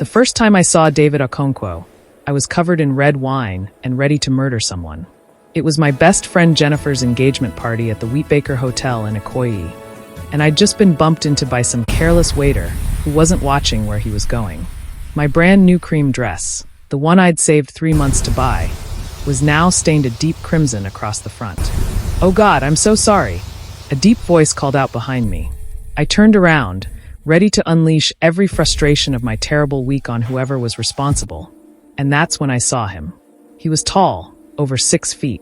The first time I saw David Okonkwo, I was covered in red wine and ready to murder someone. It was my best friend Jennifer's engagement party at the Wheatbaker Hotel in Ikoyi, and I'd just been bumped into by some careless waiter who wasn't watching where he was going. My brand new cream dress, the one I'd saved 3 months to buy, was now stained a deep crimson across the front. "Oh God, I'm so sorry," a deep voice called out behind me. I turned around, ready to unleash every frustration of my terrible week on whoever was responsible. And that's when I saw him. He was tall, over 6 feet,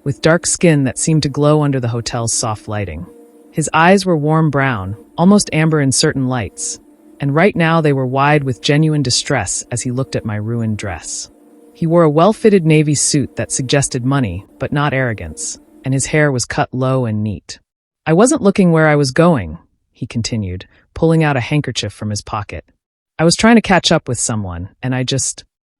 with dark skin that seemed to glow under the hotel's soft lighting. His eyes were warm brown, almost amber in certain lights, and right now they were wide with genuine distress as he looked at my ruined dress. He wore a well-fitted navy suit that suggested money, but not arrogance, and his hair was cut low and neat. "I wasn't looking where I was going," he continued, pulling out a handkerchief from his pocket. "I was trying to catch up with someone, and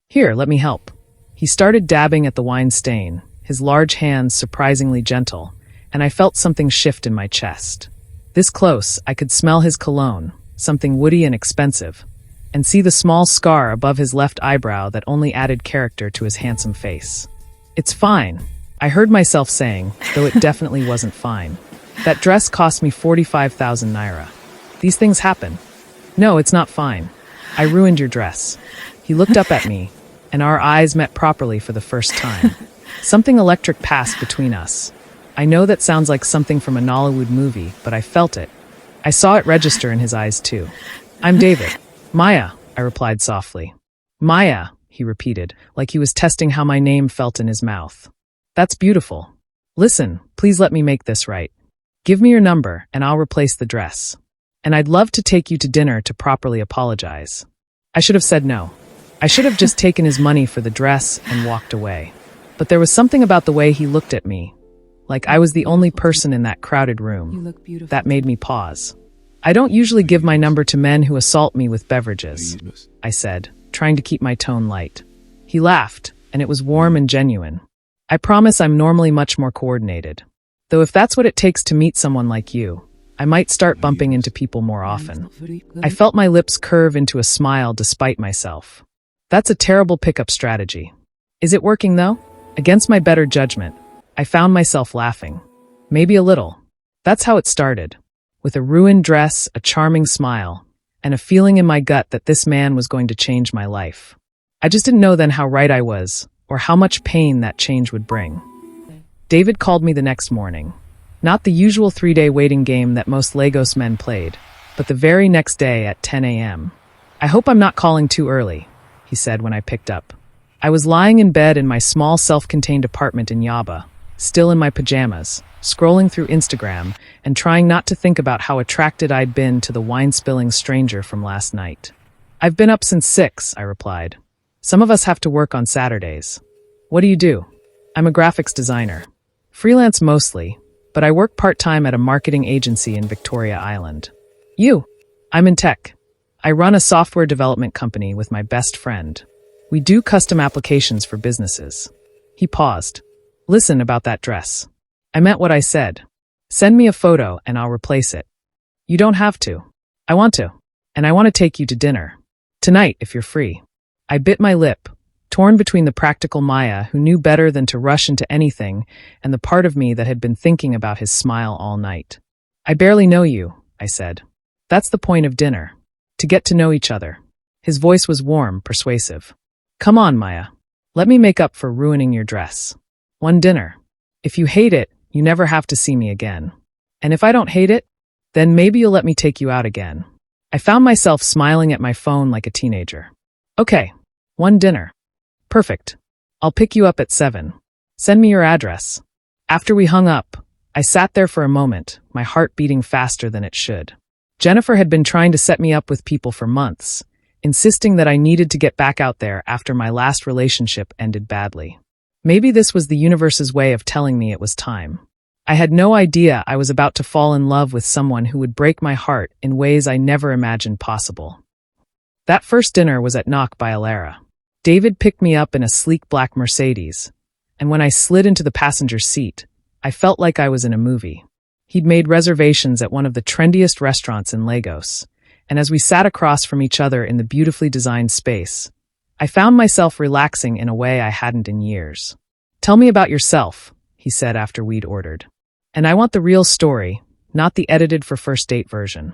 Here, let me help." He started dabbing at the wine stain, his large hands surprisingly gentle, and I felt something shift in my chest. This close, I could smell his cologne, something woody and expensive, and see the small scar above his left eyebrow that only added character to his handsome face. "It's fine," I heard myself saying, though it definitely wasn't fine. "That dress cost me 45,000 naira. These things happen." "No, it's not fine. I ruined your dress." He looked up at me, and our eyes met properly for the first time. Something electric passed between us. I know that sounds like something from a Nollywood movie, but I felt it. I saw it register in his eyes too. "I'm David." "Maya," I replied softly. "Maya," he repeated, like he was testing how my name felt in his mouth. "That's beautiful. Listen, please let me make this right. Give me your number, and I'll replace the dress. And I'd love to take you to dinner to properly apologize." I should have said no. I should have just taken his money for the dress and walked away. But there was something about the way he looked at me, like I was the only person in that crowded room, that made me pause. "I don't usually give my number to men who assault me with beverages," I said, trying to keep my tone light. He laughed, and it was warm and genuine. "I promise I'm normally much more coordinated. Though if that's what it takes to meet someone like you, I might start bumping into people more often." I felt my lips curve into a smile despite myself. That's a terrible pickup strategy. Is it working though? Against my better judgment, I found myself laughing. Maybe a little. That's how it started. With a ruined dress, a charming smile, and a feeling in my gut that this man was going to change my life. I just didn't know then how right I was, or how much pain that change would bring. David called me the next morning. Not the usual 3-day waiting game that most Lagos men played, but the very next day at 10 a.m. "I hope I'm not calling too early," he said when I picked up. I was lying in bed in my small self-contained apartment in Yaba, still in my pajamas, scrolling through Instagram and trying not to think about how attracted I'd been to the wine-spilling stranger from last night. "I've been up since 6, I replied. "Some of us have to work on Saturdays." "What do you do?" "I'm a graphics designer. Freelance mostly, but I work part-time at a marketing agency in Victoria Island." "You?" "I'm in tech. I run a software development company with my best friend. We do custom applications for businesses." He paused. "Listen about that dress. I meant what I said. Send me a photo and I'll replace it." "You don't have to." "I want to. And I want to take you to dinner. Tonight, if you're free." I bit my lip, torn between the practical Maya who knew better than to rush into anything and the part of me that had been thinking about his smile all night. "I barely know you," I said. "That's the point of dinner. To get to know each other." His voice was warm, persuasive. "Come on, Maya. Let me make up for ruining your dress. One dinner. If you hate it, you never have to see me again. And if I don't hate it, then maybe you'll let me take you out again." I found myself smiling at my phone like a teenager. "Okay, one dinner. Perfect. I'll pick you up at 7. Send me your address." After we hung up, I sat there for a moment, my heart beating faster than it should. Jennifer had been trying to set me up with people for months, insisting that I needed to get back out there after my last relationship ended badly. Maybe this was the universe's way of telling me it was time. I had no idea I was about to fall in love with someone who would break my heart in ways I never imagined possible. That first dinner was at Knock by Alara. David picked me up in a sleek black Mercedes, and when I slid into the passenger seat, I felt like I was in a movie. He'd made reservations at one of the trendiest restaurants in Lagos, and as we sat across from each other in the beautifully designed space, I found myself relaxing in a way I hadn't in years. "Tell me about yourself," he said after we'd ordered. "And I want the real story, not the edited for first date version."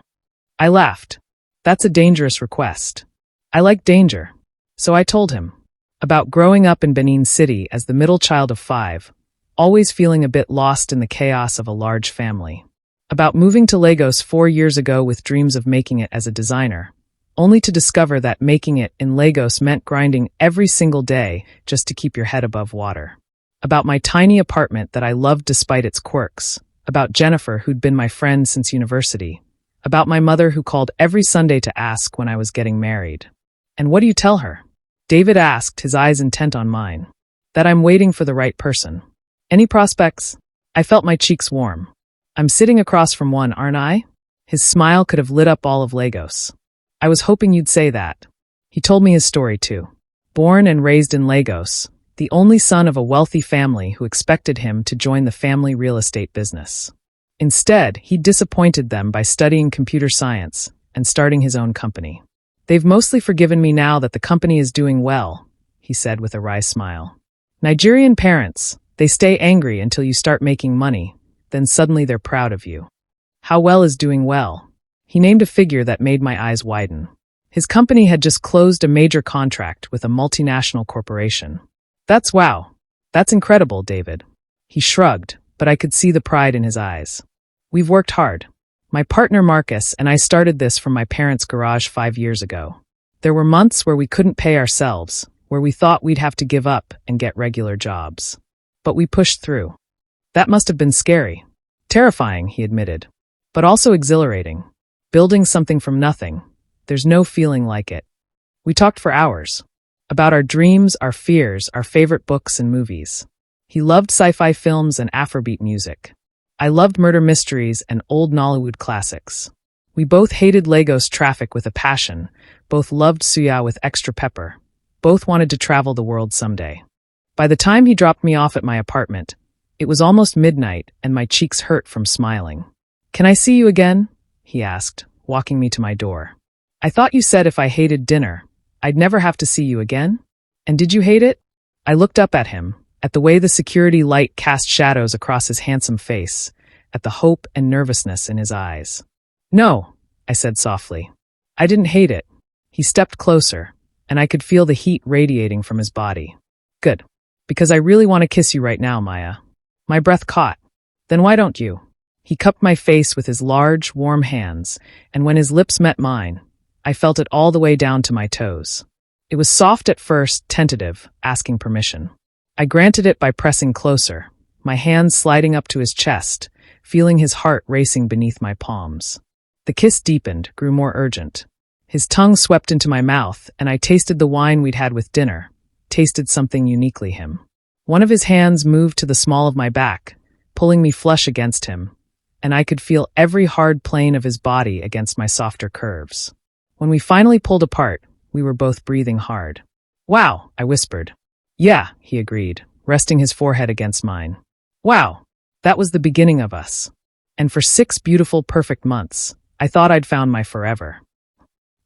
I laughed. That's a dangerous request. I like danger. So I told him about growing up in Benin City as the middle child of 5, always feeling a bit lost in the chaos of a large family. About moving to Lagos 4 years ago with dreams of making it as a designer, only to discover that making it in Lagos meant grinding every single day just to keep your head above water. About my tiny apartment that I loved despite its quirks. About Jennifer, who'd been my friend since university. About my mother who called every Sunday to ask when I was getting married. "And what do you tell her?" David asked, his eyes intent on mine. "That I'm waiting for the right person." "Any prospects?" I felt my cheeks warm. "I'm sitting across from one, aren't I?" His smile could have lit up all of Lagos. "I was hoping you'd say that." He told me his story too. Born and raised in Lagos, the only son of a wealthy family who expected him to join the family real estate business. Instead, he disappointed them by studying computer science and starting his own company. "They've mostly forgiven me now that the company is doing well," he said with a wry smile. "Nigerian parents, they stay angry until you start making money, then suddenly they're proud of you." "How well is doing well?" He named a figure that made my eyes widen. His company had just closed a major contract with a multinational corporation. "That's wow. That's incredible, David." He shrugged, but I could see the pride in his eyes. "We've worked hard. My partner Marcus and I started this from my parents' garage 5 years ago. There were months where we couldn't pay ourselves, where we thought we'd have to give up and get regular jobs. But we pushed through. That must have been scary. Terrifying, he admitted. But also exhilarating. Building something from nothing. There's no feeling like it. We talked for hours. About our dreams, our fears, our favorite books and movies. He loved sci-fi films and Afrobeat music. I loved murder mysteries and old Nollywood classics. We both hated Lagos traffic with a passion, both loved suya with extra pepper, both wanted to travel the world someday. By the time he dropped me off at my apartment, it was almost midnight and my cheeks hurt from smiling. "Can I see you again?" he asked, walking me to my door. "I thought you said if I hated dinner, I'd never have to see you again? And did you hate it?" I looked up at him, at the way the security light cast shadows across his handsome face, at the hope and nervousness in his eyes. "No," I said softly. "I didn't hate it." He stepped closer, and I could feel the heat radiating from his body. "Good. Because I really want to kiss you right now, Maya." My breath caught. "Then why don't you?" He cupped my face with his large, warm hands, and when his lips met mine, I felt it all the way down to my toes. It was soft at first, tentative, asking permission. I granted it by pressing closer, my hands sliding up to his chest, feeling his heart racing beneath my palms. The kiss deepened, grew more urgent. His tongue swept into my mouth, and I tasted the wine we'd had with dinner, tasted something uniquely him. One of his hands moved to the small of my back, pulling me flush against him, and I could feel every hard plane of his body against my softer curves. When we finally pulled apart, we were both breathing hard. "Wow," I whispered. "Yeah," he agreed, resting his forehead against mine. "Wow, that was the beginning of us. And for 6 beautiful, perfect months, I thought I'd found my forever."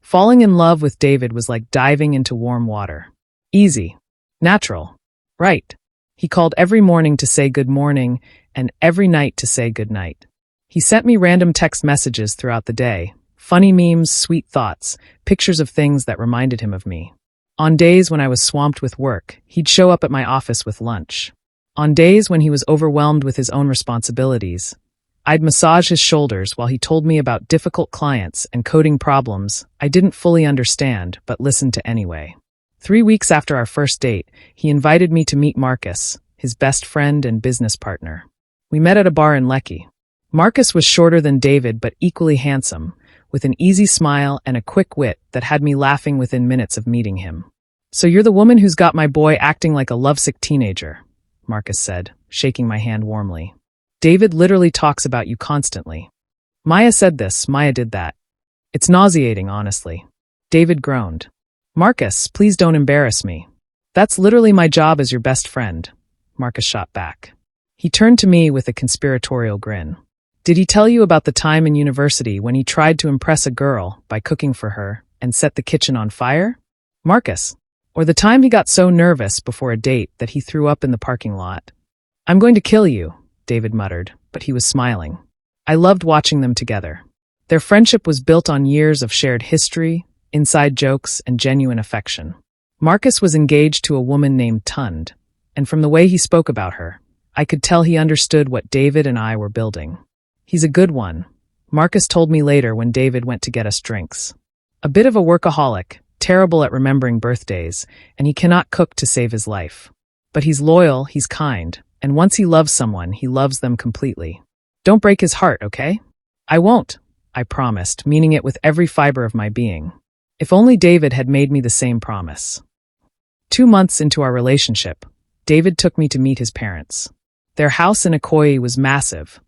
Falling in love with David was like diving into warm water. Easy. Natural. Right. He called every morning to say good morning, and every night to say good night. He sent me random text messages throughout the day, funny memes, sweet thoughts, pictures of things that reminded him of me. On days when I was swamped with work, he'd show up at my office with lunch. On days when he was overwhelmed with his own responsibilities, I'd massage his shoulders while he told me about difficult clients and coding problems I didn't fully understand but listened to anyway. 3 weeks after our first date, he invited me to meet Marcus, his best friend and business partner. We met at a bar in Lekki. Marcus was shorter than David but equally handsome, with an easy smile and a quick wit that had me laughing within minutes of meeting him. "So you're the woman who's got my boy acting like a lovesick teenager," Marcus said, shaking my hand warmly. "David literally talks about you constantly." "Maya said this, Maya did that. It's nauseating, honestly." David groaned. "Marcus, please don't embarrass me. That's literally my job as your best friend," Marcus shot back. He turned to me with a conspiratorial grin. Did he tell you about the time in university when he tried to impress a girl by cooking for her and set the kitchen on fire? Marcus. Or the time he got so nervous before a date that he threw up in the parking lot? I'm going to kill you, David muttered, but he was smiling. I loved watching them together. Their friendship was built on years of shared history, inside jokes, and genuine affection. Marcus was engaged to a woman named Tund, and from the way he spoke about her, I could tell he understood what David and I were building. He's a good one, Marcus told me later when David went to get us drinks. A bit of a workaholic, terrible at remembering birthdays, and he cannot cook to save his life. But he's loyal, he's kind, and once he loves someone, he loves them completely. Don't break his heart, okay? I won't, I promised, meaning it with every fiber of my being. If only David had made me the same promise. 2 months into our relationship, David took me to meet his parents. Their house in Ikoyi was massive,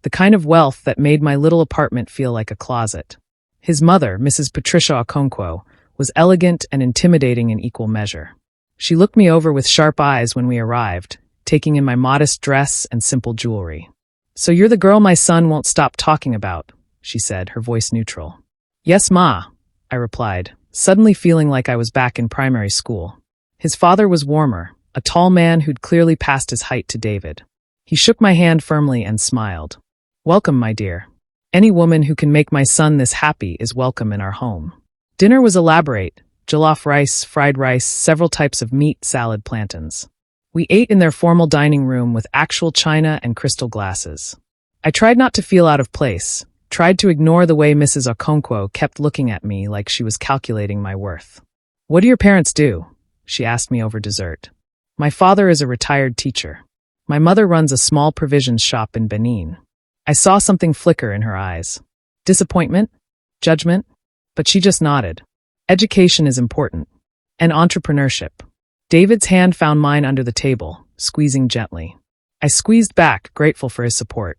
the kind of wealth that made my little apartment feel like a closet. His mother, Mrs. Patricia Okonkwo, was elegant and intimidating in equal measure. She looked me over with sharp eyes when we arrived, taking in my modest dress and simple jewelry. "So you're the girl my son won't stop talking about," she said, her voice neutral. "Yes, Ma," I replied, suddenly feeling like I was back in primary school. His father was warmer, a tall man who'd clearly passed his height to David. He shook my hand firmly and smiled. "Welcome, my dear. Any woman who can make my son this happy is welcome in our home." Dinner was elaborate: jollof rice, fried rice, several types of meat, salad, plantains. We ate in their formal dining room with actual china and crystal glasses. I tried not to feel out of place, tried to ignore the way Mrs. Okonkwo kept looking at me like she was calculating my worth. "What do your parents do?" she asked me over dessert. "My father is a retired teacher. My mother runs a small provisions shop in Benin." I saw something flicker in her eyes. Disappointment? Judgment? But she just nodded. Education is important. And entrepreneurship. David's hand found mine under the table, squeezing gently. I squeezed back, grateful for his support.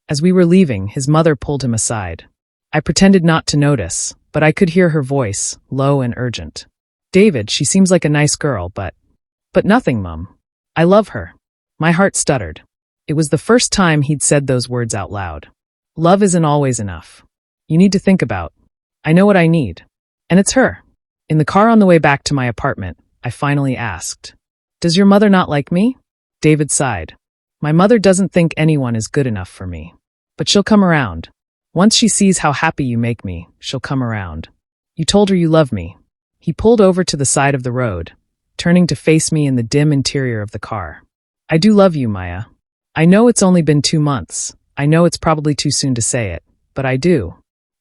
As we were leaving, his mother pulled him aside. I pretended not to notice, but I could hear her voice, low and urgent. "David, she seems like a nice girl, but nothing, Mum. I love her." My heart stuttered. It was the first time he'd said those words out loud. Love isn't always enough. You need to think about. I know what I need. And it's her. In the car on the way back to my apartment, I finally asked, "Does your mother not like me?" David sighed. "My mother doesn't think anyone is good enough for me. But she'll come around. Once she sees how happy you make me, she'll come around. You told her you love me." He pulled over to the side of the road, turning to face me in the dim interior of the car. "I do love you, Maya. I know it's only been 2 months. I know it's probably too soon to say it, but I do.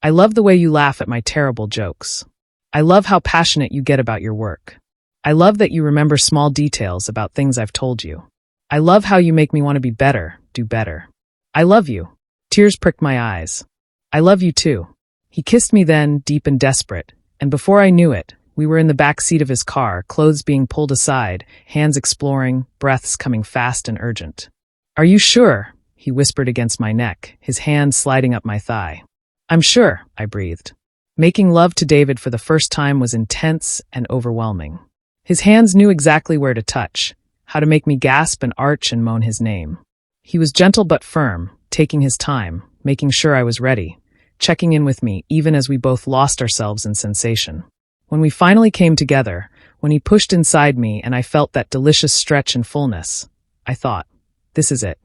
I love the way you laugh at my terrible jokes. I love how passionate you get about your work. I love that you remember small details about things I've told you. I love how you make me want to be better, do better. I love you." Tears pricked my eyes. "I love you too." He kissed me then, deep and desperate, and before I knew it, we were in the back seat of his car, clothes being pulled aside, hands exploring, breaths coming fast and urgent. "Are you sure?" he whispered against my neck, his hand sliding up my thigh. "I'm sure," I breathed. Making love to David for the first time was intense and overwhelming. His hands knew exactly where to touch, how to make me gasp and arch and moan his name. He was gentle but firm, taking his time, making sure I was ready, checking in with me even as we both lost ourselves in sensation. When we finally came together, when he pushed inside me and I felt that delicious stretch and fullness, I thought, this is it.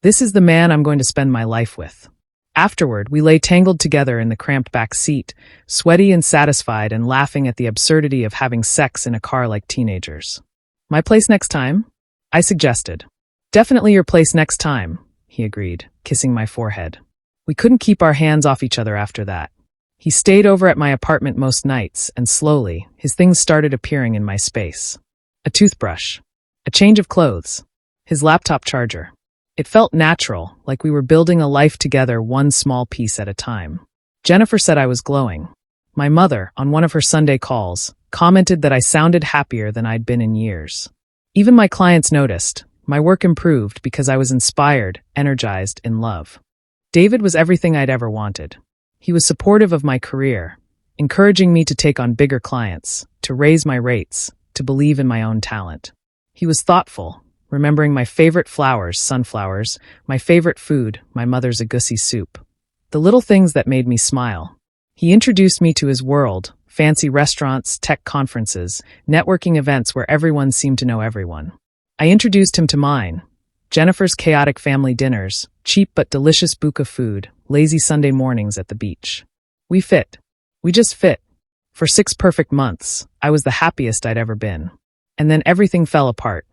This is the man I'm going to spend my life with. Afterward, we lay tangled together in the cramped back seat, sweaty and satisfied and laughing at the absurdity of having sex in a car like teenagers. "My place next time?" I suggested. "Definitely your place next time," he agreed, kissing my forehead. We couldn't keep our hands off each other after that. He stayed over at my apartment most nights, and slowly, his things started appearing in my space. A toothbrush. A change of clothes. His laptop charger. It felt natural, like we were building a life together one small piece at a time. Jennifer said I was glowing. My mother, on one of her Sunday calls, commented that I sounded happier than I'd been in years. Even my clients noticed. My work improved because I was inspired, energized, in love. David was everything I'd ever wanted. He was supportive of my career, encouraging me to take on bigger clients, to raise my rates, to believe in my own talent. He was thoughtful, remembering my favorite flowers, sunflowers, my favorite food, my mother's agussi soup. The little things that made me smile. He introduced me to his world, fancy restaurants, tech conferences, networking events where everyone seemed to know everyone. I introduced him to mine. Jennifer's chaotic family dinners, cheap but delicious book of food, lazy Sunday mornings at the beach. We fit. We just fit. For 6 perfect months, I was the happiest I'd ever been. And then everything fell apart.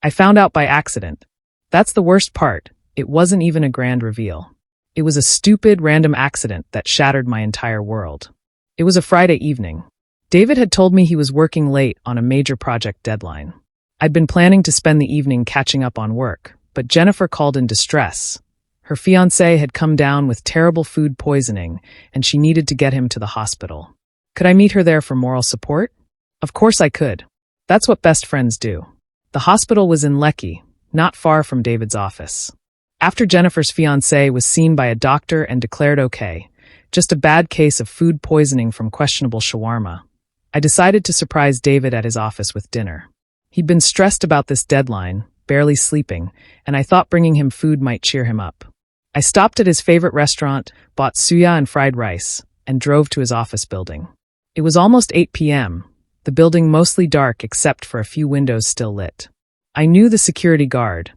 I found out by accident. That's the worst part. It wasn't even a grand reveal. It was a stupid, random accident that shattered my entire world. It was a Friday evening. David had told me he was working late on a major project deadline. I'd been planning to spend the evening catching up on work, but Jennifer called in distress. Her fiancé had come down with terrible food poisoning, and she needed to get him to the hospital. Could I meet her there for moral support? Of course I could. That's what best friends do. The hospital was in Lekki, not far from David's office. After Jennifer's fiancé was seen by a doctor and declared okay, just a bad case of food poisoning from questionable shawarma, I decided to surprise David at his office with dinner. He'd been stressed about this deadline, barely sleeping, and I thought bringing him food might cheer him up. I stopped at his favorite restaurant, bought suya and fried rice, and drove to his office building. It was almost 8 p.m., the building mostly dark except for a few windows still lit. I knew the security guard.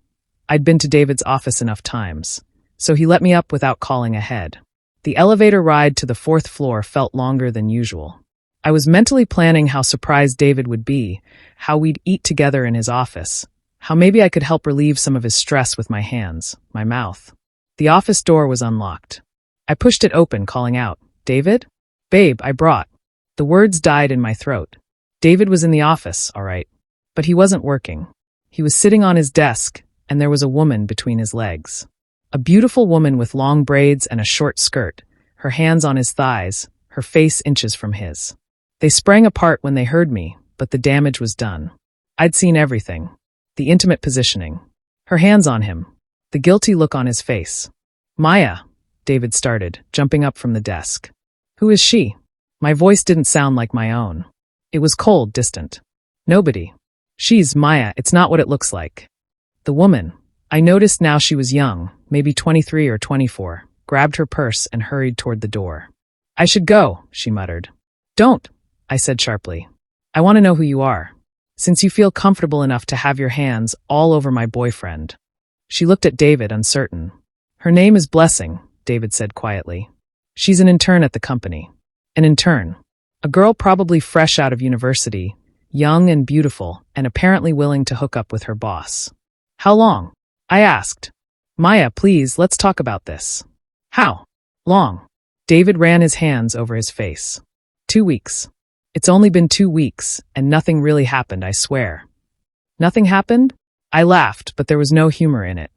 I'd been to David's office enough times, so he let me up without calling ahead. The elevator ride to the 4th floor felt longer than usual. I was mentally planning how surprised David would be, how we'd eat together in his office, how maybe I could help relieve some of his stress with my hands, my mouth. The office door was unlocked. I pushed it open, calling out, "David? Babe, I brought." The words died in my throat. David was in the office, all right. But he wasn't working. He was sitting on his desk, and there was a woman between his legs. A beautiful woman with long braids and a short skirt, her hands on his thighs, her face inches from his. They sprang apart when they heard me, but the damage was done. I'd seen everything. The intimate positioning. Her hands on him. The guilty look on his face. "Maya," David started, jumping up from the desk. "Who is she?" My voice didn't sound like my own. It was cold, distant. "Nobody. She's Maya, it's not what it looks like." The woman, I noticed now she was young, maybe 23 or 24, grabbed her purse and hurried toward the door. "I should go," she muttered. "Don't," I said sharply. "I want to know who you are. Since you feel comfortable enough to have your hands all over my boyfriend." She looked at David, uncertain. "Her name is Blessing," David said quietly. "She's an intern at the company." An intern. A girl probably fresh out of university, young and beautiful, and apparently willing to hook up with her boss. "How long?" I asked. "Maya, please, let's talk about this." "How long?" David ran his hands over his face. 2 weeks. It's only been 2 weeks, and nothing really happened, I swear. Nothing happened? I laughed, but there was no humor in it.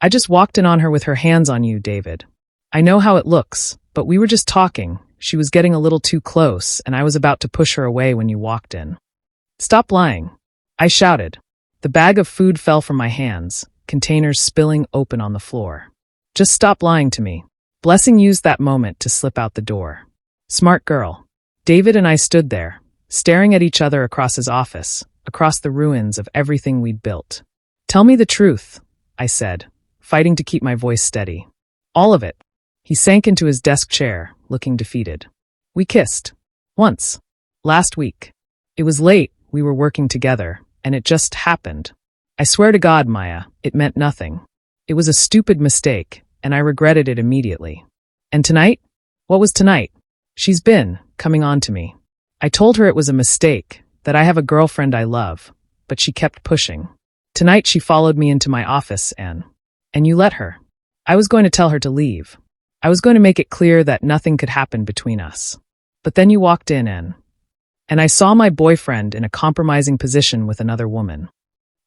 "I just walked in on her with her hands on you, David. I know how it looks, but we were just talking. She was getting a little too close, and I was about to push her away when you walked in." "Stop lying," I shouted. The bag of food fell from my hands, containers spilling open on the floor. "Just stop lying to me." Blessing used that moment to slip out the door. Smart girl. David and I stood there, staring at each other across his office, across the ruins of everything we'd built. "Tell me the truth," I said, fighting to keep my voice steady. "All of it." He sank into his desk chair, looking defeated. "We kissed. Once. Last week. It was late, we were working together, and it just happened. I swear to God, Maya, it meant nothing. It was a stupid mistake, and I regretted it immediately. And tonight? What was tonight? She's been coming on to me. I told her it was a mistake, that I have a girlfriend I love, but she kept pushing. Tonight she followed me into my office and you let her. I was going to tell her to leave. I was going to make it clear that nothing could happen between us. But then you walked in and I saw my boyfriend in a compromising position with another woman.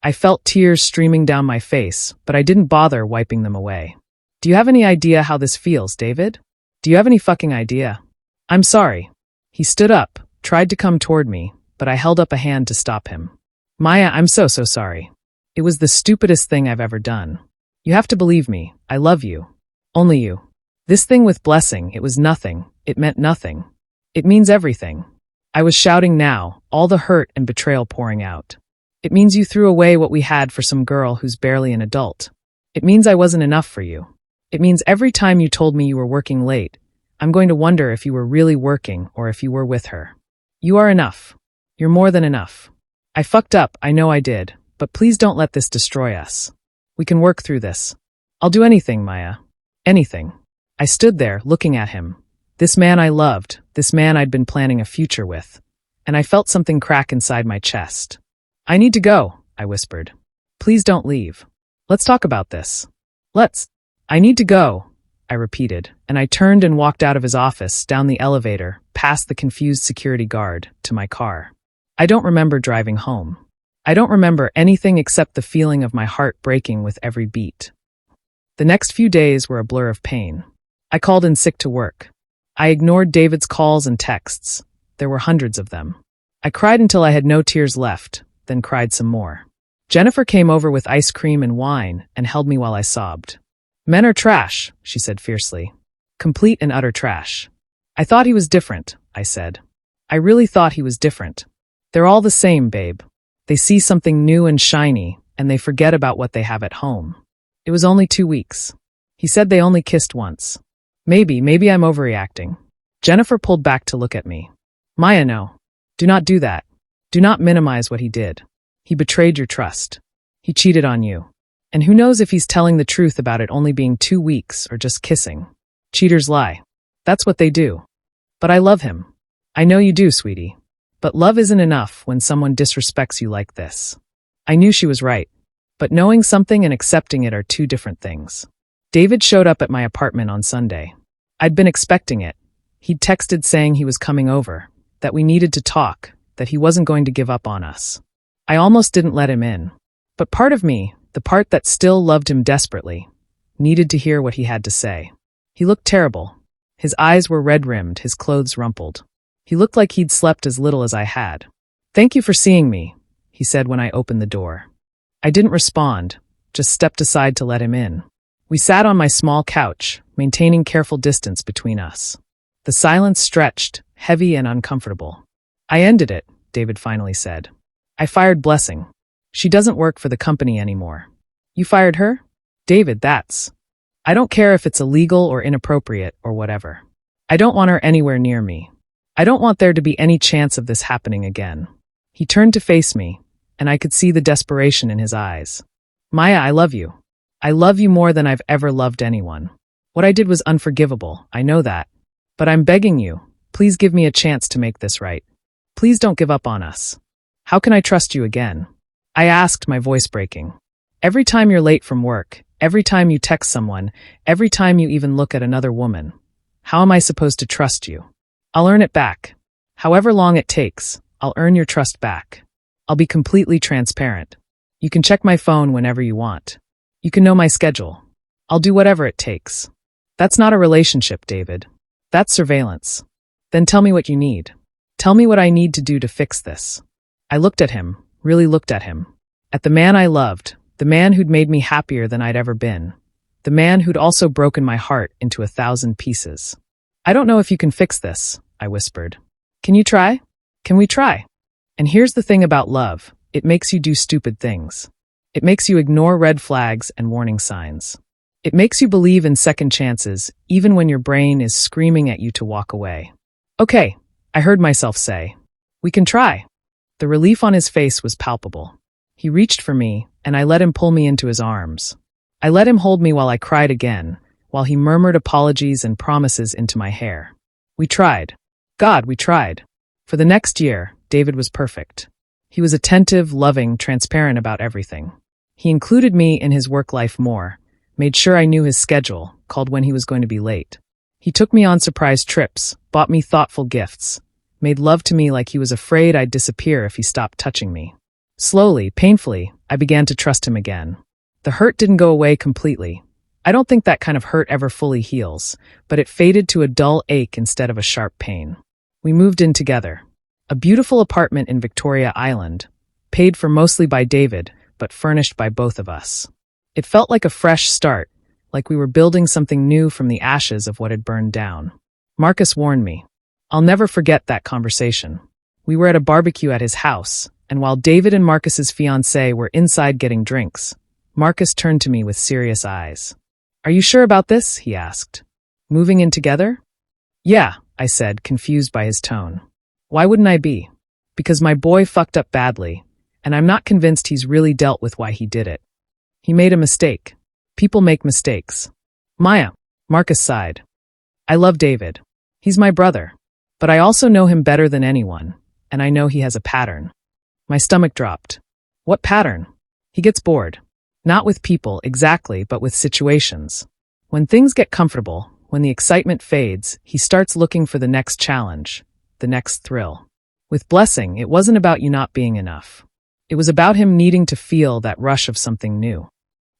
I felt tears streaming down my face, but I didn't bother wiping them away. Do you have any idea how this feels, David? Do you have any fucking idea? I'm sorry." He stood up, tried to come toward me, but I held up a hand to stop him. "Maya, I'm so sorry. It was the stupidest thing I've ever done. You have to believe me, I love you. Only you. This thing with Blessing, it was nothing, it meant nothing. It means everything." I was shouting now, all the hurt and betrayal pouring out. It means you threw away what we had for some girl who's barely an adult. It means I wasn't enough for you. It means every time you told me you were working late, I'm going to wonder if you were really working or if you were with her. You are enough. You're more than enough. I fucked up, I know I did, but please don't let this destroy us. We can work through this. I'll do anything, Maya. Anything. I stood there, looking at him. This man I loved, this man I'd been planning a future with. And I felt something crack inside my chest. I need to go, I whispered. Please don't leave. Let's talk about this. I need to go, I repeated, and I turned and walked out of his office, down the elevator, past the confused security guard, to my car. I don't remember driving home. I don't remember anything except the feeling of my heart breaking with every beat. The next few days were a blur of pain. I called in sick to work. I ignored David's calls and texts. There were hundreds of them. I cried until I had no tears left, then cried some more. Jennifer came over with ice cream and wine and held me while I sobbed. Men are trash, she said fiercely. Complete and utter trash. I thought he was different, I said. I really thought he was different. They're all the same, babe. They see something new and shiny, and they forget about what they have at home. It was only 2 weeks. He said they only kissed once. Maybe I'm overreacting. Jennifer pulled back to look at me. Maya, no. Do not do that. Do not minimize what he did. He betrayed your trust. He cheated on you. And who knows if he's telling the truth about it only being 2 weeks or just kissing. Cheaters lie. That's what they do. But I love him. I know you do, sweetie. But love isn't enough when someone disrespects you like this. I knew she was right. But knowing something and accepting it are two different things. David showed up at my apartment on Sunday. I'd been expecting it. He'd texted saying he was coming over, that we needed to talk, that he wasn't going to give up on us. I almost didn't let him in. But part of me, the part that still loved him desperately, needed to hear what he had to say. He looked terrible. His eyes were red-rimmed, his clothes rumpled. He looked like he'd slept as little as I had. Thank you for seeing me, he said when I opened the door. I didn't respond, just stepped aside to let him in. We sat on my small couch, maintaining careful distance between us. The silence stretched, heavy and uncomfortable. I ended it, David finally said. I fired Blessing. She doesn't work for the company anymore. You fired her? David, I don't care if it's illegal or inappropriate or whatever. I don't want her anywhere near me. I don't want there to be any chance of this happening again. He turned to face me, and I could see the desperation in his eyes. Maya, I love you. I love you more than I've ever loved anyone. What I did was unforgivable, I know that. But I'm begging you, please give me a chance to make this right. Please don't give up on us. How can I trust you again? I asked, my voice breaking. Every time you're late from work, every time you text someone, every time you even look at another woman, how am I supposed to trust you? I'll earn it back. However long it takes, I'll earn your trust back. I'll be completely transparent. You can check my phone whenever you want. You can know my schedule. I'll do whatever it takes. That's not a relationship, David. That's surveillance. Then tell me what you need. Tell me what I need to do to fix this. I looked at him, really looked at him. At the man I loved, the man who'd made me happier than I'd ever been. The man who'd also broken my heart into 1,000 pieces. I don't know if you can fix this, I whispered. Can you try? Can we try? And here's the thing about love. It makes you do stupid things. It makes you ignore red flags and warning signs. It makes you believe in second chances, even when your brain is screaming at you to walk away. Okay, I heard myself say. We can try. The relief on his face was palpable. He reached for me, and I let him pull me into his arms. I let him hold me while I cried again, while he murmured apologies and promises into my hair. We tried. God, we tried. For the next year, David was perfect. He was attentive, loving, transparent about everything. He included me in his work life more, made sure I knew his schedule, called when he was going to be late. He took me on surprise trips, bought me thoughtful gifts, made love to me like he was afraid I'd disappear if he stopped touching me. Slowly, painfully, I began to trust him again. The hurt didn't go away completely. I don't think that kind of hurt ever fully heals, but it faded to a dull ache instead of a sharp pain. We moved in together. A beautiful apartment in Victoria Island, paid for mostly by David, but furnished by both of us. It felt like a fresh start, like we were building something new from the ashes of what had burned down. Marcus warned me. I'll never forget that conversation. We were at a barbecue at his house, and while David and Marcus's fiancée were inside getting drinks, Marcus turned to me with serious eyes. "Are you sure about this?" he asked. "Moving in together?" "Yeah," I said, confused by his tone. "Why wouldn't I be?" "Because my boy fucked up badly, and I'm not convinced he's really dealt with why he did it. He made a mistake. People make mistakes." "Maya," Marcus sighed. "I love David. He's my brother. But I also know him better than anyone, and I know he has a pattern." My stomach dropped. "What pattern?" "He gets bored. Not with people, exactly, but with situations. When things get comfortable, when the excitement fades, he starts looking for the next challenge, the next thrill. With Blessing, it wasn't about you not being enough. It was about him needing to feel that rush of something new.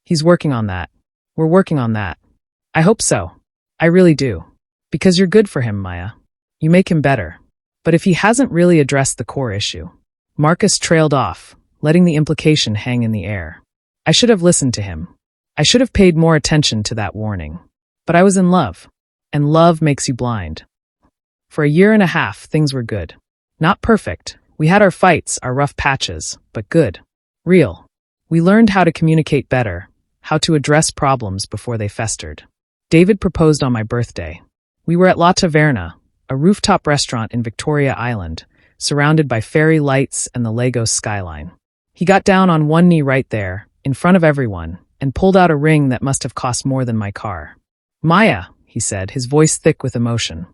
He's working on that. We're working on that. I hope so. I really do. Because you're good for him, Maya. You make him better. But if he hasn't really addressed the core issue..." Marcus trailed off, letting the implication hang in the air. I should have listened to him. I should have paid more attention to that warning. But I was in love. And love makes you blind. For a year and a half, things were good. Not perfect. We had our fights, our rough patches, but good. Real. We learned how to communicate better, how to address problems before they festered. David proposed on my birthday. We were at La Taverna, a rooftop restaurant in Victoria Island, surrounded by fairy lights and the Lagos skyline. He got down on one knee right there, in front of everyone, and pulled out a ring that must have cost more than my car. "Maya," he said, his voice thick with emotion.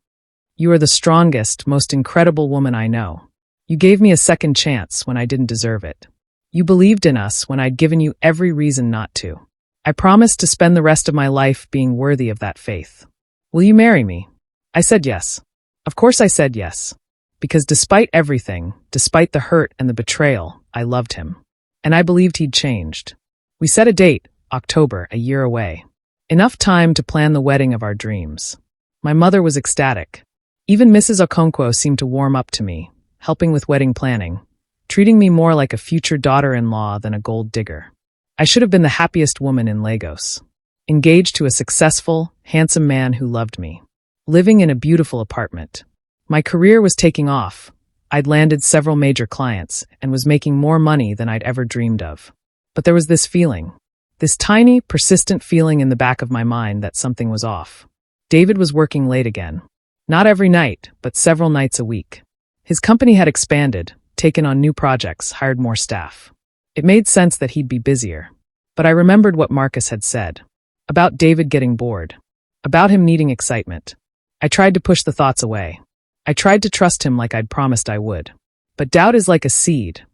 "You are the strongest, most incredible woman I know. You gave me a second chance when I didn't deserve it. You believed in us when I'd given you every reason not to. I promised to spend the rest of my life being worthy of that faith. Will you marry me?" I said yes. Of course I said yes. Because despite everything, despite the hurt and the betrayal, I loved him. And I believed he'd changed. We set a date, October, a year away. Enough time to plan the wedding of our dreams. My mother was ecstatic. Even Mrs. Okonkwo seemed to warm up to me, helping with wedding planning, treating me more like a future daughter-in-law than a gold digger. I should have been the happiest woman in Lagos. Engaged to a successful, handsome man who loved me. Living in a beautiful apartment. My career was taking off. I'd landed several major clients and was making more money than I'd ever dreamed of. But there was this feeling. This tiny, persistent feeling in the back of my mind that something was off. David was working late again. Not every night, but several nights a week. His company had expanded, taken on new projects, hired more staff. It made sense that he'd be busier. But I remembered what Marcus had said. About David getting bored. About him needing excitement. I tried to push the thoughts away. I tried to trust him like I'd promised I would. But doubt is like a seed.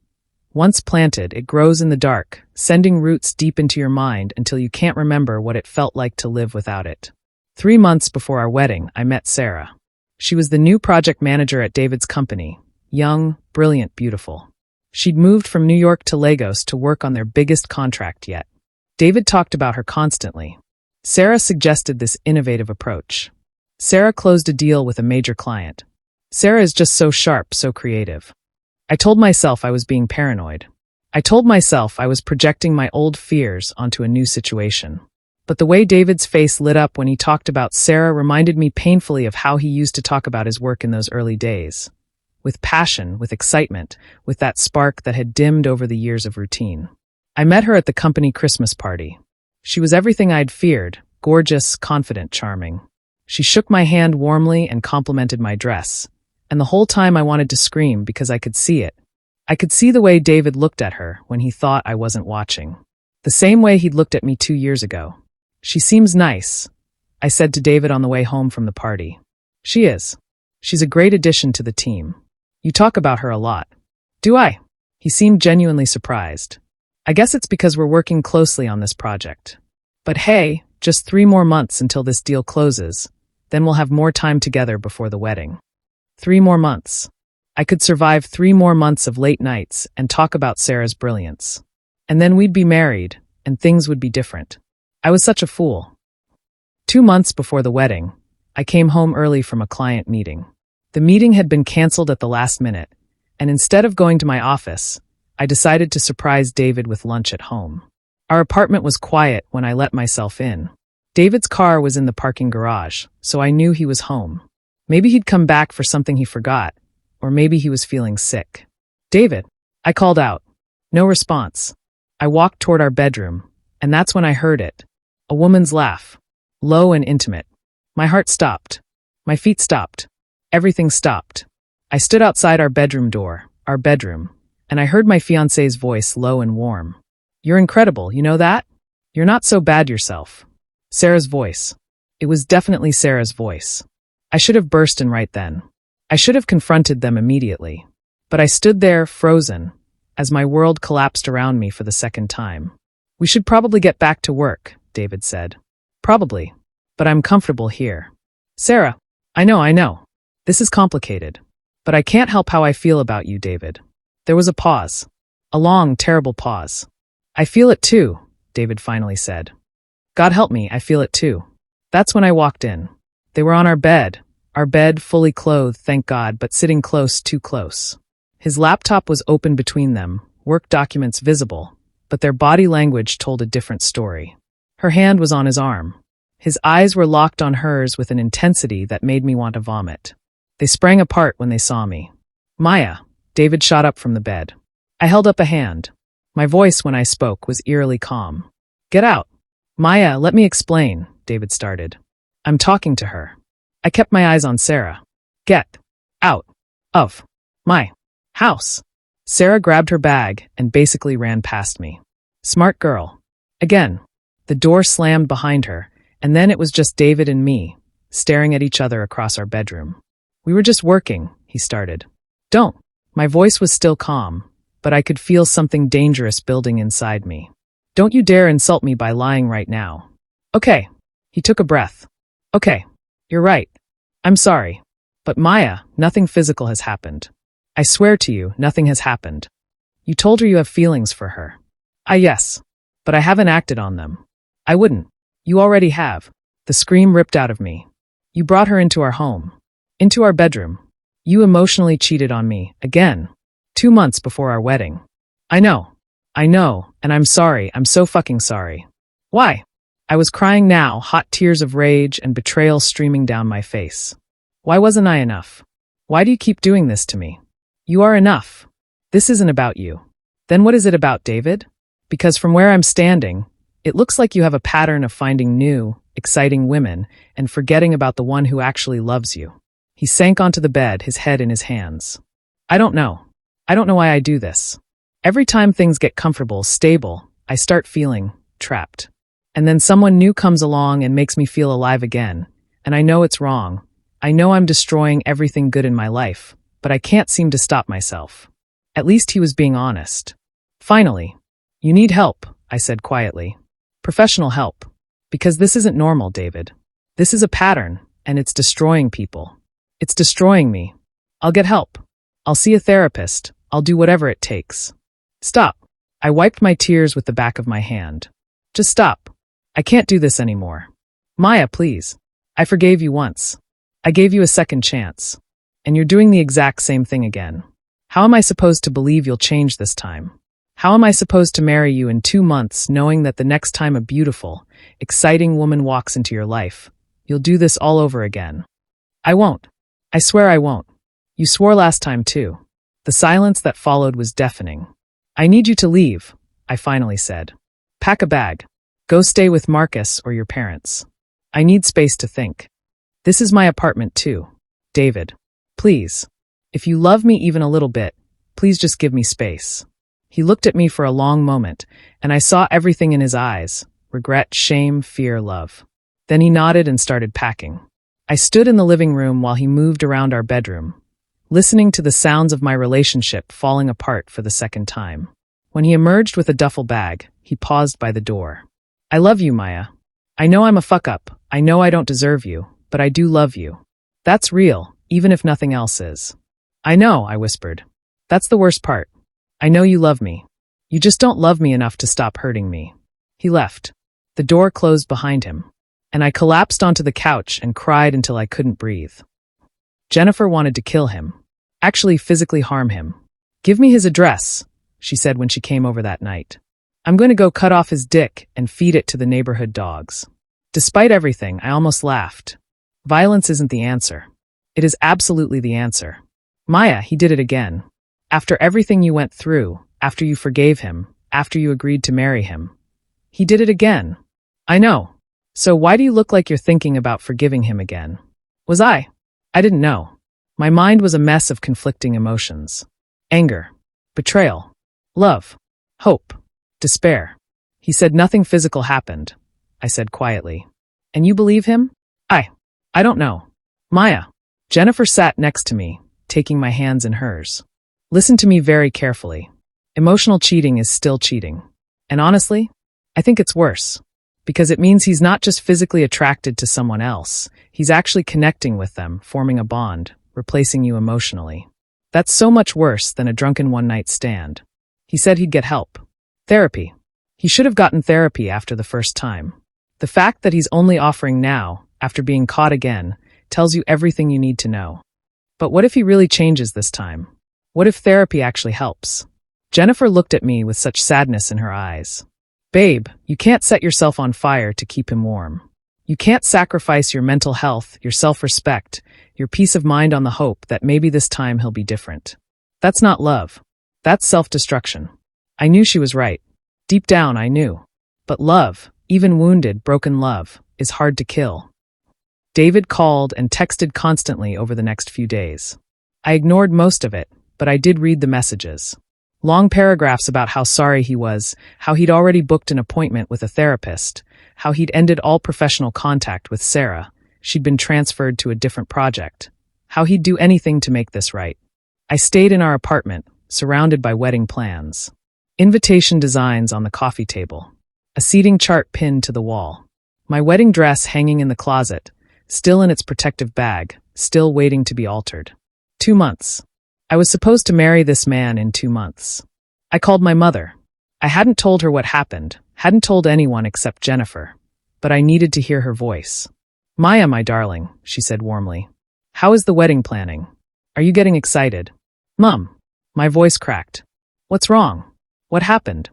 Once planted, it grows in the dark, sending roots deep into your mind until you can't remember what it felt like to live without it. 3 months before our wedding, I met Sarah. She was the new project manager at David's company. Young, brilliant, beautiful. She'd moved from New York to Lagos to work on their biggest contract yet. David talked about her constantly. Sarah suggested this innovative approach. Sarah closed a deal with a major client. Sarah is just so sharp, so creative. I told myself I was being paranoid. I told myself I was projecting my old fears onto a new situation. But the way David's face lit up when he talked about Sarah reminded me painfully of how he used to talk about his work in those early days. With passion, with excitement, with that spark that had dimmed over the years of routine. I met her at the company Christmas party. She was everything I'd feared, gorgeous, confident, charming. She shook my hand warmly and complimented my dress. And the whole time I wanted to scream because I could see it. I could see the way David looked at her when he thought I wasn't watching. The same way he'd looked at me 2 years ago. "She seems nice," I said to David on the way home from the party. "She is. She's a great addition to the team. You talk about her a lot." "Do I?" He seemed genuinely surprised. "I guess it's because we're working closely on this project. But hey, just 3 more months until this deal closes. Then we'll have more time together before the wedding." 3 more months. I could survive 3 more months of late nights and talk about Sarah's brilliance. And then we'd be married, and things would be different. I was such a fool. 2 months before the wedding, I came home early from a client meeting. The meeting had been canceled at the last minute, and instead of going to my office, I decided to surprise David with lunch at home. Our apartment was quiet when I let myself in. David's car was in the parking garage, so I knew he was home. Maybe he'd come back for something he forgot, or maybe he was feeling sick. "David," I called out. No response. I walked toward our bedroom, and that's when I heard it. A woman's laugh. Low and intimate. My heart stopped. My feet stopped. Everything stopped. I stood outside our bedroom door, our bedroom, and I heard my fiancé's voice low and warm. "You're incredible, you know that? You're not so bad yourself." Sarah's voice. It was definitely Sarah's voice. I should have burst in right then. I should have confronted them immediately. But I stood there, frozen, as my world collapsed around me for the second time. "We should probably get back to work," David said. "Probably. But I'm comfortable here." "Sarah, I know. This is complicated. But I can't help how I feel about you, David." There was a pause. A long, terrible pause. "I feel it too," David finally said. "God help me, I feel it too." That's when I walked in. They were on our bed fully clothed, thank God, but sitting close, too close. His laptop was open between them, work documents visible, but their body language told a different story. Her hand was on his arm. His eyes were locked on hers with an intensity that made me want to vomit. They sprang apart when they saw me. "Maya," David shot up from the bed. I held up a hand. My voice, when I spoke, was eerily calm. "Get out." "Maya, let me explain," David started. "I'm talking to her." I kept my eyes on Sarah. "Get out of my house." Sarah grabbed her bag and basically ran past me. Smart girl. Again, the door slammed behind her, and then it was just David and me, staring at each other across our bedroom. "We were just working," he started. "Don't." My voice was still calm, but I could feel something dangerous building inside me. "Don't you dare insult me by lying right now." "Okay." He took a breath. "Okay. You're right. I'm sorry. But Maya, nothing physical has happened. I swear to you, nothing has happened. You told her you have feelings for her." Yes. But I haven't acted on them." "I wouldn't. You already have." The scream ripped out of me. "You brought her into our home. Into our bedroom. You emotionally cheated on me, again. 2 months before our wedding." I know, and I'm sorry, I'm so fucking sorry." "Why?" I was crying now, hot tears of rage and betrayal streaming down my face. "Why wasn't I enough? Why do you keep doing this to me? You are enough. This isn't about you." "Then what is it about, David?" "Because from where I'm standing, it looks like you have a pattern of finding new, exciting women and forgetting about the one who actually loves you." He sank onto the bed, his head in his hands. I don't know why I do this. Every time things get comfortable, stable, I start feeling trapped. And then someone new comes along and makes me feel alive again. And I know it's wrong. I know I'm destroying everything good in my life, but I can't seem to stop myself. At least he was being honest. Finally, "You need help," I said quietly. "Professional help. Because this isn't normal, David. This is a pattern, and it's destroying people. It's destroying me. I'll get help. I'll see a therapist. I'll do whatever it takes." "Stop." I wiped my tears with the back of my hand. "Just stop. I can't do this anymore. Maya, please. I forgave you once. I gave you a second chance. And you're doing the exact same thing again. How am I supposed to believe you'll change this time? How am I supposed to marry you in 2 months knowing that the next time a beautiful, exciting woman walks into your life, you'll do this all over again?" "I won't. I swear I won't. You swore last time too." The silence that followed was deafening. "I need you to leave," I finally said. "Pack a bag. Go stay with Marcus or your parents. I need space to think. This is my apartment too. David, please. If you love me even a little bit, please just give me space." He looked at me for a long moment, and I saw everything in his eyes: regret, shame, fear, love. Then he nodded and started packing. I stood in the living room while he moved around our bedroom, listening to the sounds of my relationship falling apart for the second time. When he emerged with a duffel bag, he paused by the door. "I love you, Maya. I know I'm a fuck-up. I know I don't deserve you, but I do love you. That's real, even if nothing else is." "I know," I whispered. "That's the worst part. I know you love me. You just don't love me enough to stop hurting me." He left. The door closed behind him, and I collapsed onto the couch and cried until I couldn't breathe. Jennifer wanted to kill him. Actually physically harm him. "Give me his address," she said when she came over that night. "I'm going to go cut off his dick and feed it to the neighborhood dogs." Despite everything, I almost laughed. Violence isn't the answer. It is absolutely the answer. Maya, he did it again. After everything you went through, after you forgave him, after you agreed to marry him. He did it again. I know. So why do you look like you're thinking about forgiving him again? Was I? I didn't know. My mind was a mess of conflicting emotions. Anger. Betrayal. Love. Hope. Despair. He said nothing physical happened. I said quietly. And you believe him? I don't know. Maya. Jennifer sat next to me, taking my hands in hers. Listen to me very carefully. Emotional cheating is still cheating. And honestly, I think it's worse. Because it means he's not just physically attracted to someone else, he's actually connecting with them, forming a bond, replacing you emotionally. That's so much worse than a drunken one-night stand. He said he'd get help. Therapy. He should have gotten therapy after the first time. The fact that he's only offering now, after being caught again, tells you everything you need to know. But what if he really changes this time? What if therapy actually helps? Jennifer looked at me with such sadness in her eyes. Babe, you can't set yourself on fire to keep him warm. You can't sacrifice your mental health, your self-respect, your peace of mind on the hope that maybe this time he'll be different. That's not love. That's self-destruction. I knew she was right. Deep down, I knew. But love, even wounded, broken love, is hard to kill. David called and texted constantly over the next few days. I ignored most of it, but I did read the messages. Long paragraphs about how sorry he was, how he'd already booked an appointment with a therapist, how he'd ended all professional contact with Sarah, she'd been transferred to a different project, how he'd do anything to make this right. I stayed in our apartment, surrounded by wedding plans. Invitation designs on the coffee table. A seating chart pinned to the wall. My wedding dress hanging in the closet, still in its protective bag, still waiting to be altered. 2 months. I was supposed to marry this man in 2 months. I called my mother. I hadn't told her what happened, hadn't told anyone except Jennifer. But I needed to hear her voice. Maya, my darling, she said warmly. How is the wedding planning? Are you getting excited? Mom. My voice cracked. What's wrong? What happened?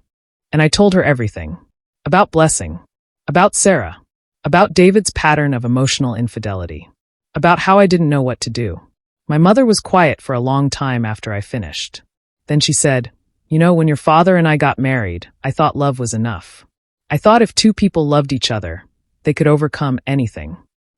And I told her everything. About Blessing. About Sarah. About David's pattern of emotional infidelity. About how I didn't know what to do. My mother was quiet for a long time after I finished. Then she said, you know, when your father and I got married, I thought love was enough. I thought if 2 people loved each other, they could overcome anything.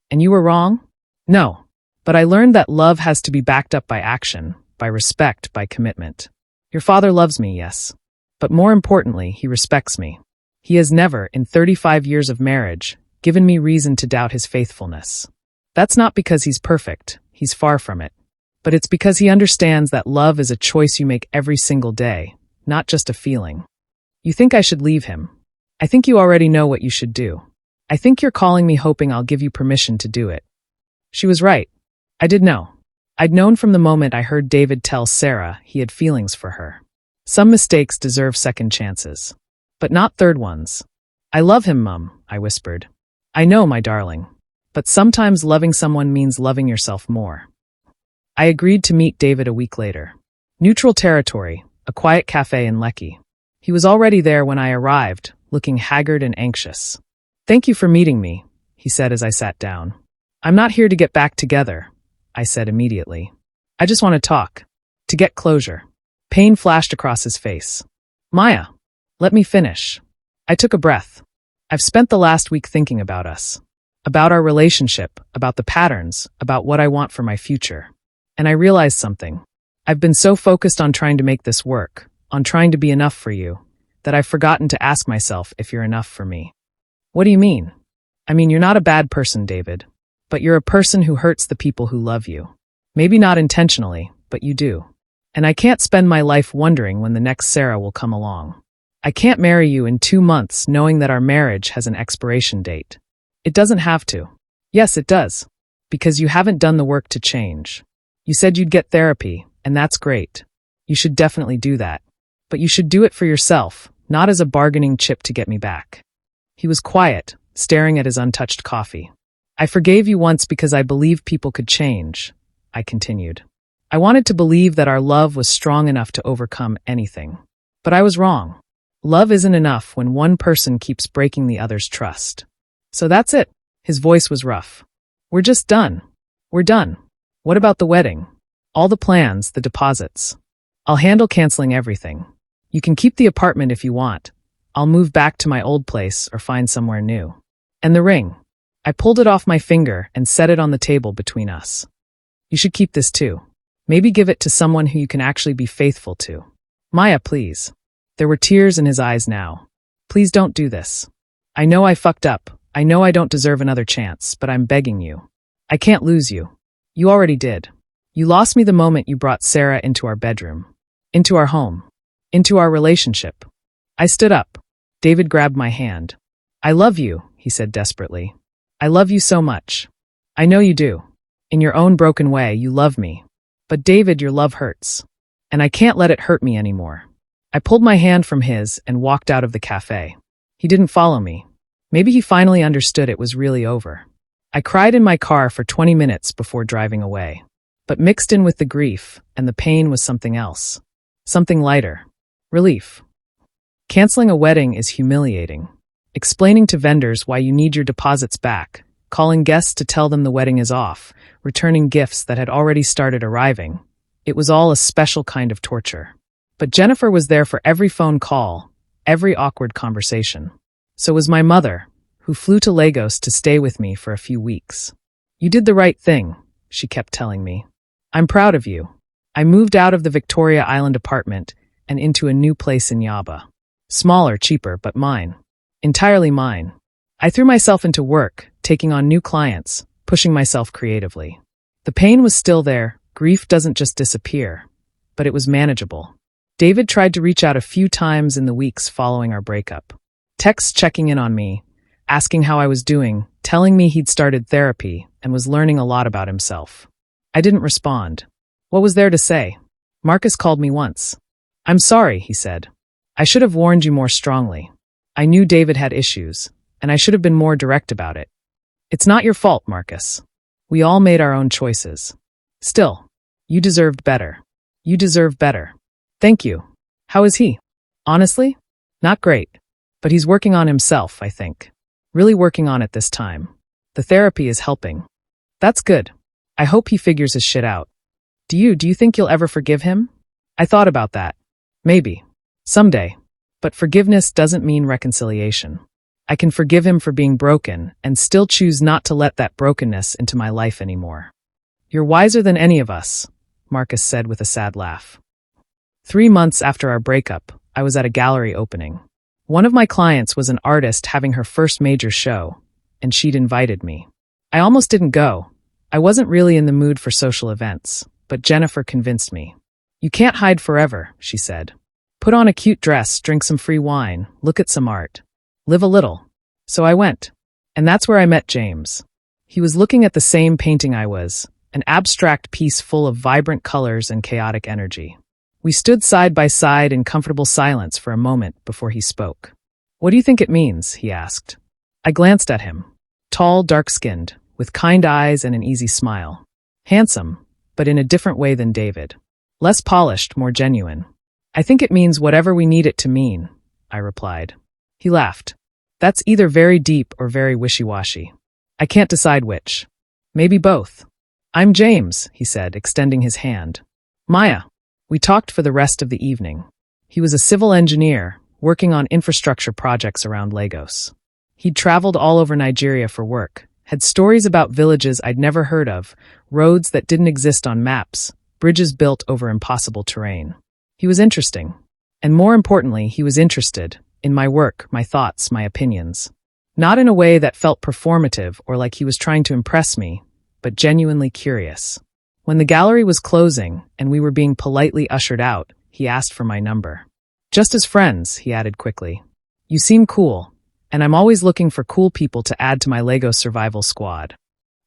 And you were wrong? No. But I learned that love has to be backed up by action, by respect, by commitment. Your father loves me, yes. But more importantly, he respects me. He has never, in 35 years of marriage, given me reason to doubt his faithfulness. That's not because he's perfect. He's far from it. But it's because he understands that love is a choice you make every single day, not just a feeling. You think I should leave him. I think you already know what you should do. I think you're calling me hoping I'll give you permission to do it. She was right. I did know. I'd known from the moment I heard David tell Sarah he had feelings for her. Some mistakes deserve second chances. But not third ones. I love him, Mum, I whispered. I know, my darling. But sometimes loving someone means loving yourself more. I agreed to meet David a week later. Neutral territory, a quiet cafe in Lekki. He was already there when I arrived, looking haggard and anxious. Thank you for meeting me, he said as I sat down. I'm not here to get back together, I said immediately. I just want to talk. To get closure. Pain flashed across his face. Maya, let me finish. I took a breath. I've spent the last week thinking about us. About our relationship, about the patterns, about what I want for my future. And I realized something. I've been so focused on trying to make this work, on trying to be enough for you, that I've forgotten to ask myself if you're enough for me. What do you mean? I mean, you're not a bad person, David. But you're a person who hurts the people who love you. Maybe not intentionally, but you do. And I can't spend my life wondering when the next Sarah will come along. I can't marry you in 2 months knowing that our marriage has an expiration date. It doesn't have to. Yes, it does. Because you haven't done the work to change. You said you'd get therapy, and that's great. You should definitely do that. But you should do it for yourself, not as a bargaining chip to get me back. He was quiet, staring at his untouched coffee. I forgave you once because I believed people could change, I continued. I wanted to believe that our love was strong enough to overcome anything. But I was wrong. Love isn't enough when one person keeps breaking the other's trust. So that's it. His voice was rough. We're just done. We're done. What about the wedding? All the plans, the deposits. I'll handle canceling everything. You can keep the apartment if you want. I'll move back to my old place or find somewhere new. And the ring. I pulled it off my finger and set it on the table between us. You should keep this too. Maybe give it to someone who you can actually be faithful to. Maya, please. There were tears in his eyes now. Please don't do this. I know I fucked up. I know I don't deserve another chance, but I'm begging you. I can't lose you. You already did. You lost me the moment you brought Sarah into our bedroom. Into our home. Into our relationship. I stood up. David grabbed my hand. I love you, he said desperately. I love you so much. I know you do. In your own broken way, you love me. But David, your love hurts. And I can't let it hurt me anymore. I pulled my hand from his and walked out of the cafe. He didn't follow me. Maybe he finally understood it was really over. I cried in my car for 20 minutes before driving away. But mixed in with the grief and the pain was something else. Something lighter. Relief. Canceling a wedding is humiliating. Explaining to vendors why you need your deposits back, calling guests to tell them the wedding is off, returning gifts that had already started arriving. It was all a special kind of torture. But Jennifer was there for every phone call, every awkward conversation. So was my mother, who flew to Lagos to stay with me for a few weeks. You did the right thing, she kept telling me. I'm proud of you. I moved out of the Victoria Island apartment and into a new place in Yaba. Smaller, cheaper, but mine. Entirely mine. I threw myself into work, taking on new clients, pushing myself creatively. The pain was still there. Grief doesn't just disappear, but it was manageable. David tried to reach out a few times in the weeks following our breakup. Texts checking in on me, asking how I was doing, telling me he'd started therapy and was learning a lot about himself. I didn't respond. What was there to say? Marcus called me once. I'm sorry, he said. I should have warned you more strongly. I knew David had issues, and I should have been more direct about it. It's not your fault, Marcus. We all made our own choices. Still, you deserved better. You deserve better. Thank you. How is he? Honestly? Not great. But he's working on himself, I think. Really working on it this time. The therapy is helping. That's good. I hope he figures his shit out. Do you think you'll ever forgive him? I thought about that. Maybe. Someday. But forgiveness doesn't mean reconciliation. I can forgive him for being broken and still choose not to let that brokenness into my life anymore. You're wiser than any of us, Marcus said with a sad laugh. 3 months after our breakup, I was at a gallery opening. One of my clients was an artist having her first major show, and she'd invited me. I almost didn't go. I wasn't really in the mood for social events, but Jennifer convinced me. You can't hide forever, she said. Put on a cute dress, drink some free wine, look at some art. Live a little. So I went. And that's where I met James. He was looking at the same painting I was, an abstract piece full of vibrant colors and chaotic energy. We stood side by side in comfortable silence for a moment before he spoke. What do you think it means? He asked. I glanced at him. Tall, dark-skinned, with kind eyes and an easy smile. Handsome, but in a different way than David. Less polished, more genuine. I think it means whatever we need it to mean, I replied. He laughed. That's either very deep or very wishy-washy. I can't decide which. Maybe both. I'm James, he said, extending his hand. Maya. We talked for the rest of the evening. He was a civil engineer, working on infrastructure projects around Lagos. He'd traveled all over Nigeria for work, had stories about villages I'd never heard of, roads that didn't exist on maps, bridges built over impossible terrain. He was interesting. And more importantly, he was interested in my work, my thoughts, my opinions. Not in a way that felt performative or like he was trying to impress me, but genuinely curious. When the gallery was closing and we were being politely ushered out, he asked for my number. Just as friends, he added quickly. You seem cool, and I'm always looking for cool people to add to my Lagos survival squad.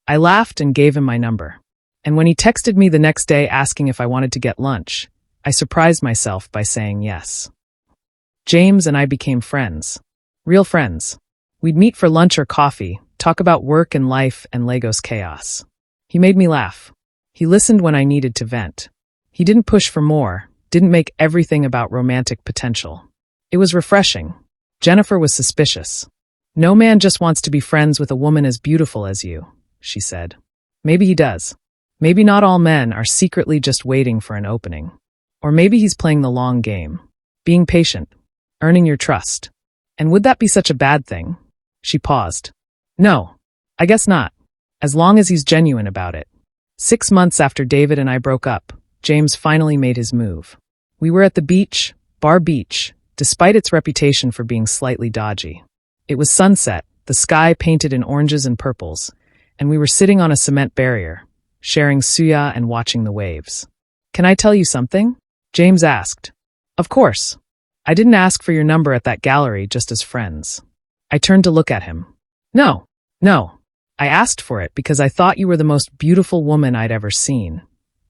I laughed and gave him my number. And when he texted me the next day asking if I wanted to get lunch, I surprised myself by saying yes. James and I became friends. Real friends. We'd meet for lunch or coffee, talk about work and life and Lagos chaos. He made me laugh. He listened when I needed to vent. He didn't push for more, didn't make everything about romantic potential. It was refreshing. Jennifer was suspicious. No man just wants to be friends with a woman as beautiful as you, she said. Maybe he does. Maybe not all men are secretly just waiting for an opening. Or maybe he's playing the long game. Being patient. Earning your trust. And would that be such a bad thing? She paused. No. I guess not. As long as he's genuine about it. 6 months after David and I broke up, James finally made his move. We were at the beach, Bar Beach, despite its reputation for being slightly dodgy. It was sunset, the sky painted in oranges and purples, and we were sitting on a cement barrier, sharing suya and watching the waves. Can I tell you something? James asked. Of course. I didn't ask for your number at that gallery just as friends. I turned to look at him. No. I asked for it because I thought you were the most beautiful woman I'd ever seen,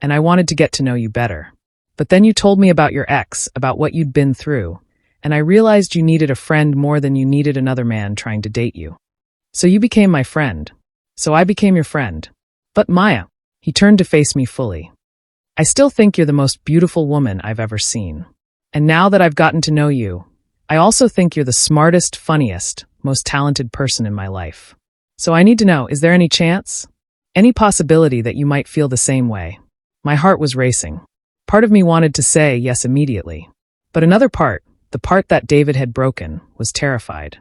and I wanted to get to know you better. But then you told me about your ex, about what you'd been through, and I realized you needed a friend more than you needed another man trying to date you. So you became my friend. So I became your friend. But Maya, he turned to face me fully. I still think you're the most beautiful woman I've ever seen. And now that I've gotten to know you, I also think you're the smartest, funniest, most talented person in my life. So I need to know, is there any chance? Any possibility that you might feel the same way? My heart was racing. Part of me wanted to say yes immediately. But another part, the part that David had broken, was terrified.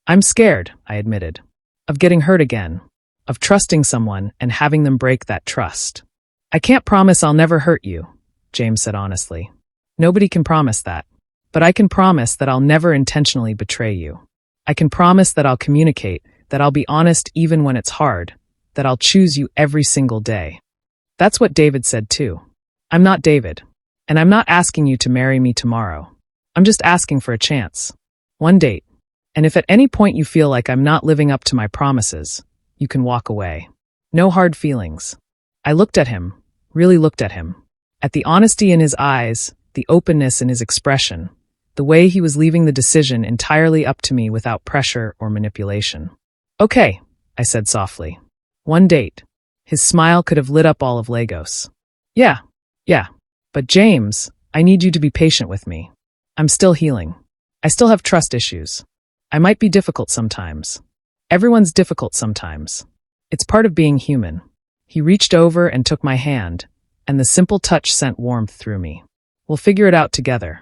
I'm scared, I admitted. Of getting hurt again. Of trusting someone and having them break that trust. I can't promise I'll never hurt you, James said honestly. Nobody can promise that. But I can promise that I'll never intentionally betray you. I can promise that I'll communicate, that I'll be honest even when it's hard, that I'll choose you every single day. That's what David said too. I'm not David. And I'm not asking you to marry me tomorrow. I'm just asking for a chance. One date. And if at any point you feel like I'm not living up to my promises, you can walk away. No hard feelings. I looked at him, really looked at him. At the honesty in his eyes, the openness in his expression, the way he was leaving the decision entirely up to me without pressure or manipulation. Okay, I said softly. One date. His smile could have lit up all of Lagos. Yeah. But James, I need you to be patient with me. I'm still healing. I still have trust issues. I might be difficult sometimes. Everyone's difficult sometimes. It's part of being human. He reached over and took my hand, and the simple touch sent warmth through me. We'll figure it out together.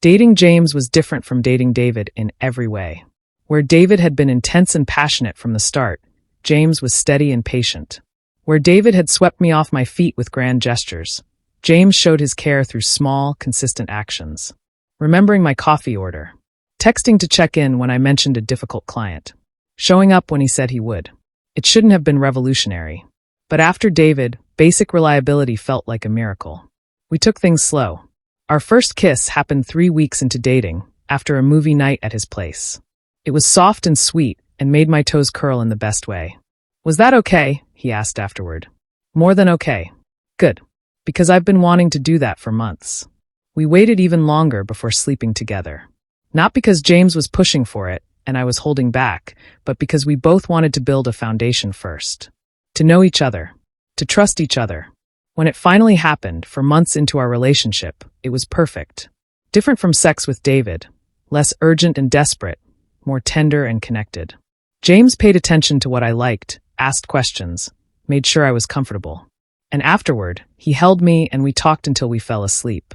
Dating James was different from dating David in every way. Where David had been intense and passionate from the start, James was steady and patient. Where David had swept me off my feet with grand gestures, James showed his care through small, consistent actions. Remembering my coffee order. Texting to check in when I mentioned a difficult client. Showing up when he said he would. It shouldn't have been revolutionary. But after David, basic reliability felt like a miracle. We took things slow. Our first kiss happened 3 weeks into dating, after a movie night at his place. It was soft and sweet, and made my toes curl in the best way. Was that okay? He asked afterward. More than okay. Good. Because I've been wanting to do that for months. We waited even longer before sleeping together. Not because James was pushing for it, and I was holding back, but because we both wanted to build a foundation first. To know each other. To trust each other. When it finally happened, for months into our relationship, it was perfect. Different from sex with David. Less urgent and desperate. More tender and connected. James paid attention to what I liked, asked questions, made sure I was comfortable. And afterward, he held me and we talked until we fell asleep.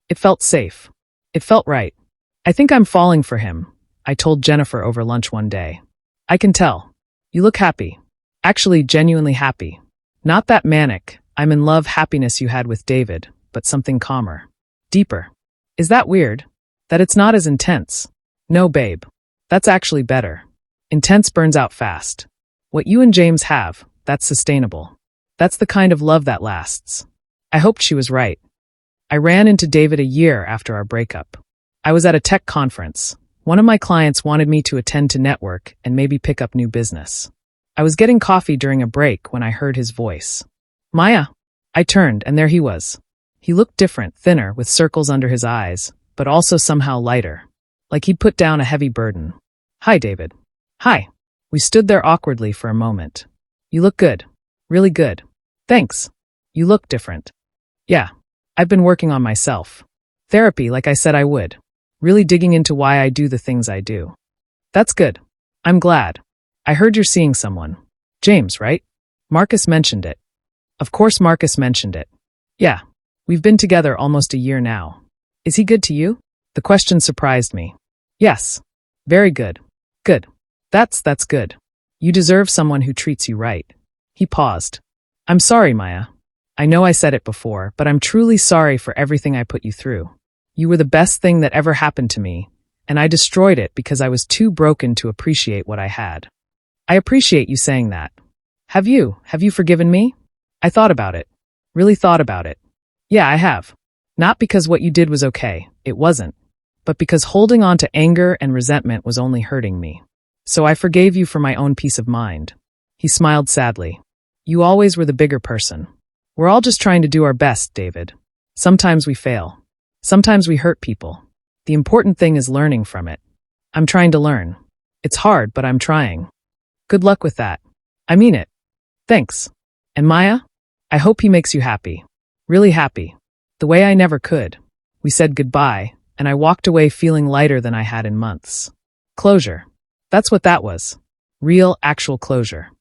It felt safe. It felt right. I think I'm falling for him, I told Jennifer over lunch one day. I can tell. You look happy. Actually, genuinely happy. Not that manic, I'm in love happiness you had with David, but something calmer. Deeper. Is that weird? That it's not as intense? No, babe. That's actually better. Intense burns out fast. What you and James have, that's sustainable. That's the kind of love that lasts. I hoped she was right. I ran into David a year after our breakup. I was at a tech conference. One of my clients wanted me to attend to network and maybe pick up new business. I was getting coffee during a break when I heard his voice. Maya. I turned, and there he was. He looked different, thinner, with circles under his eyes, but also somehow lighter. Like he'd put down a heavy burden. Hi, David. Hi. We stood there awkwardly for a moment. You look good. Really good. Thanks. You look different. Yeah. I've been working on myself. Therapy, like I said I would. Really digging into why I do the things I do. That's good. I'm glad. I heard you're seeing someone. James, right? Marcus mentioned it. Of course Marcus mentioned it. Yeah, we've been together almost a year now. Is he good to you? The question surprised me. Yes. Very good. Good. That's good. You deserve someone who treats you right. He paused. I'm sorry, Maya. I know I said it before, but I'm truly sorry for everything I put you through. You were the best thing that ever happened to me, and I destroyed it because I was too broken to appreciate what I had. I appreciate you saying that. Have you forgiven me? I thought about it. Really thought about it. Yeah, I have. Not because what you did was okay, it wasn't, but because holding on to anger and resentment was only hurting me. So I forgave you for my own peace of mind. He smiled sadly. You always were the bigger person. We're all just trying to do our best, David. Sometimes we fail. Sometimes we hurt people. The important thing is learning from it. I'm trying to learn. It's hard, but I'm trying. Good luck with that. I mean it. Thanks. And Maya? I hope he makes you happy. Really happy. The way I never could. We said goodbye, and I walked away feeling lighter than I had in months. Closure. That's what that was. Real, actual closure.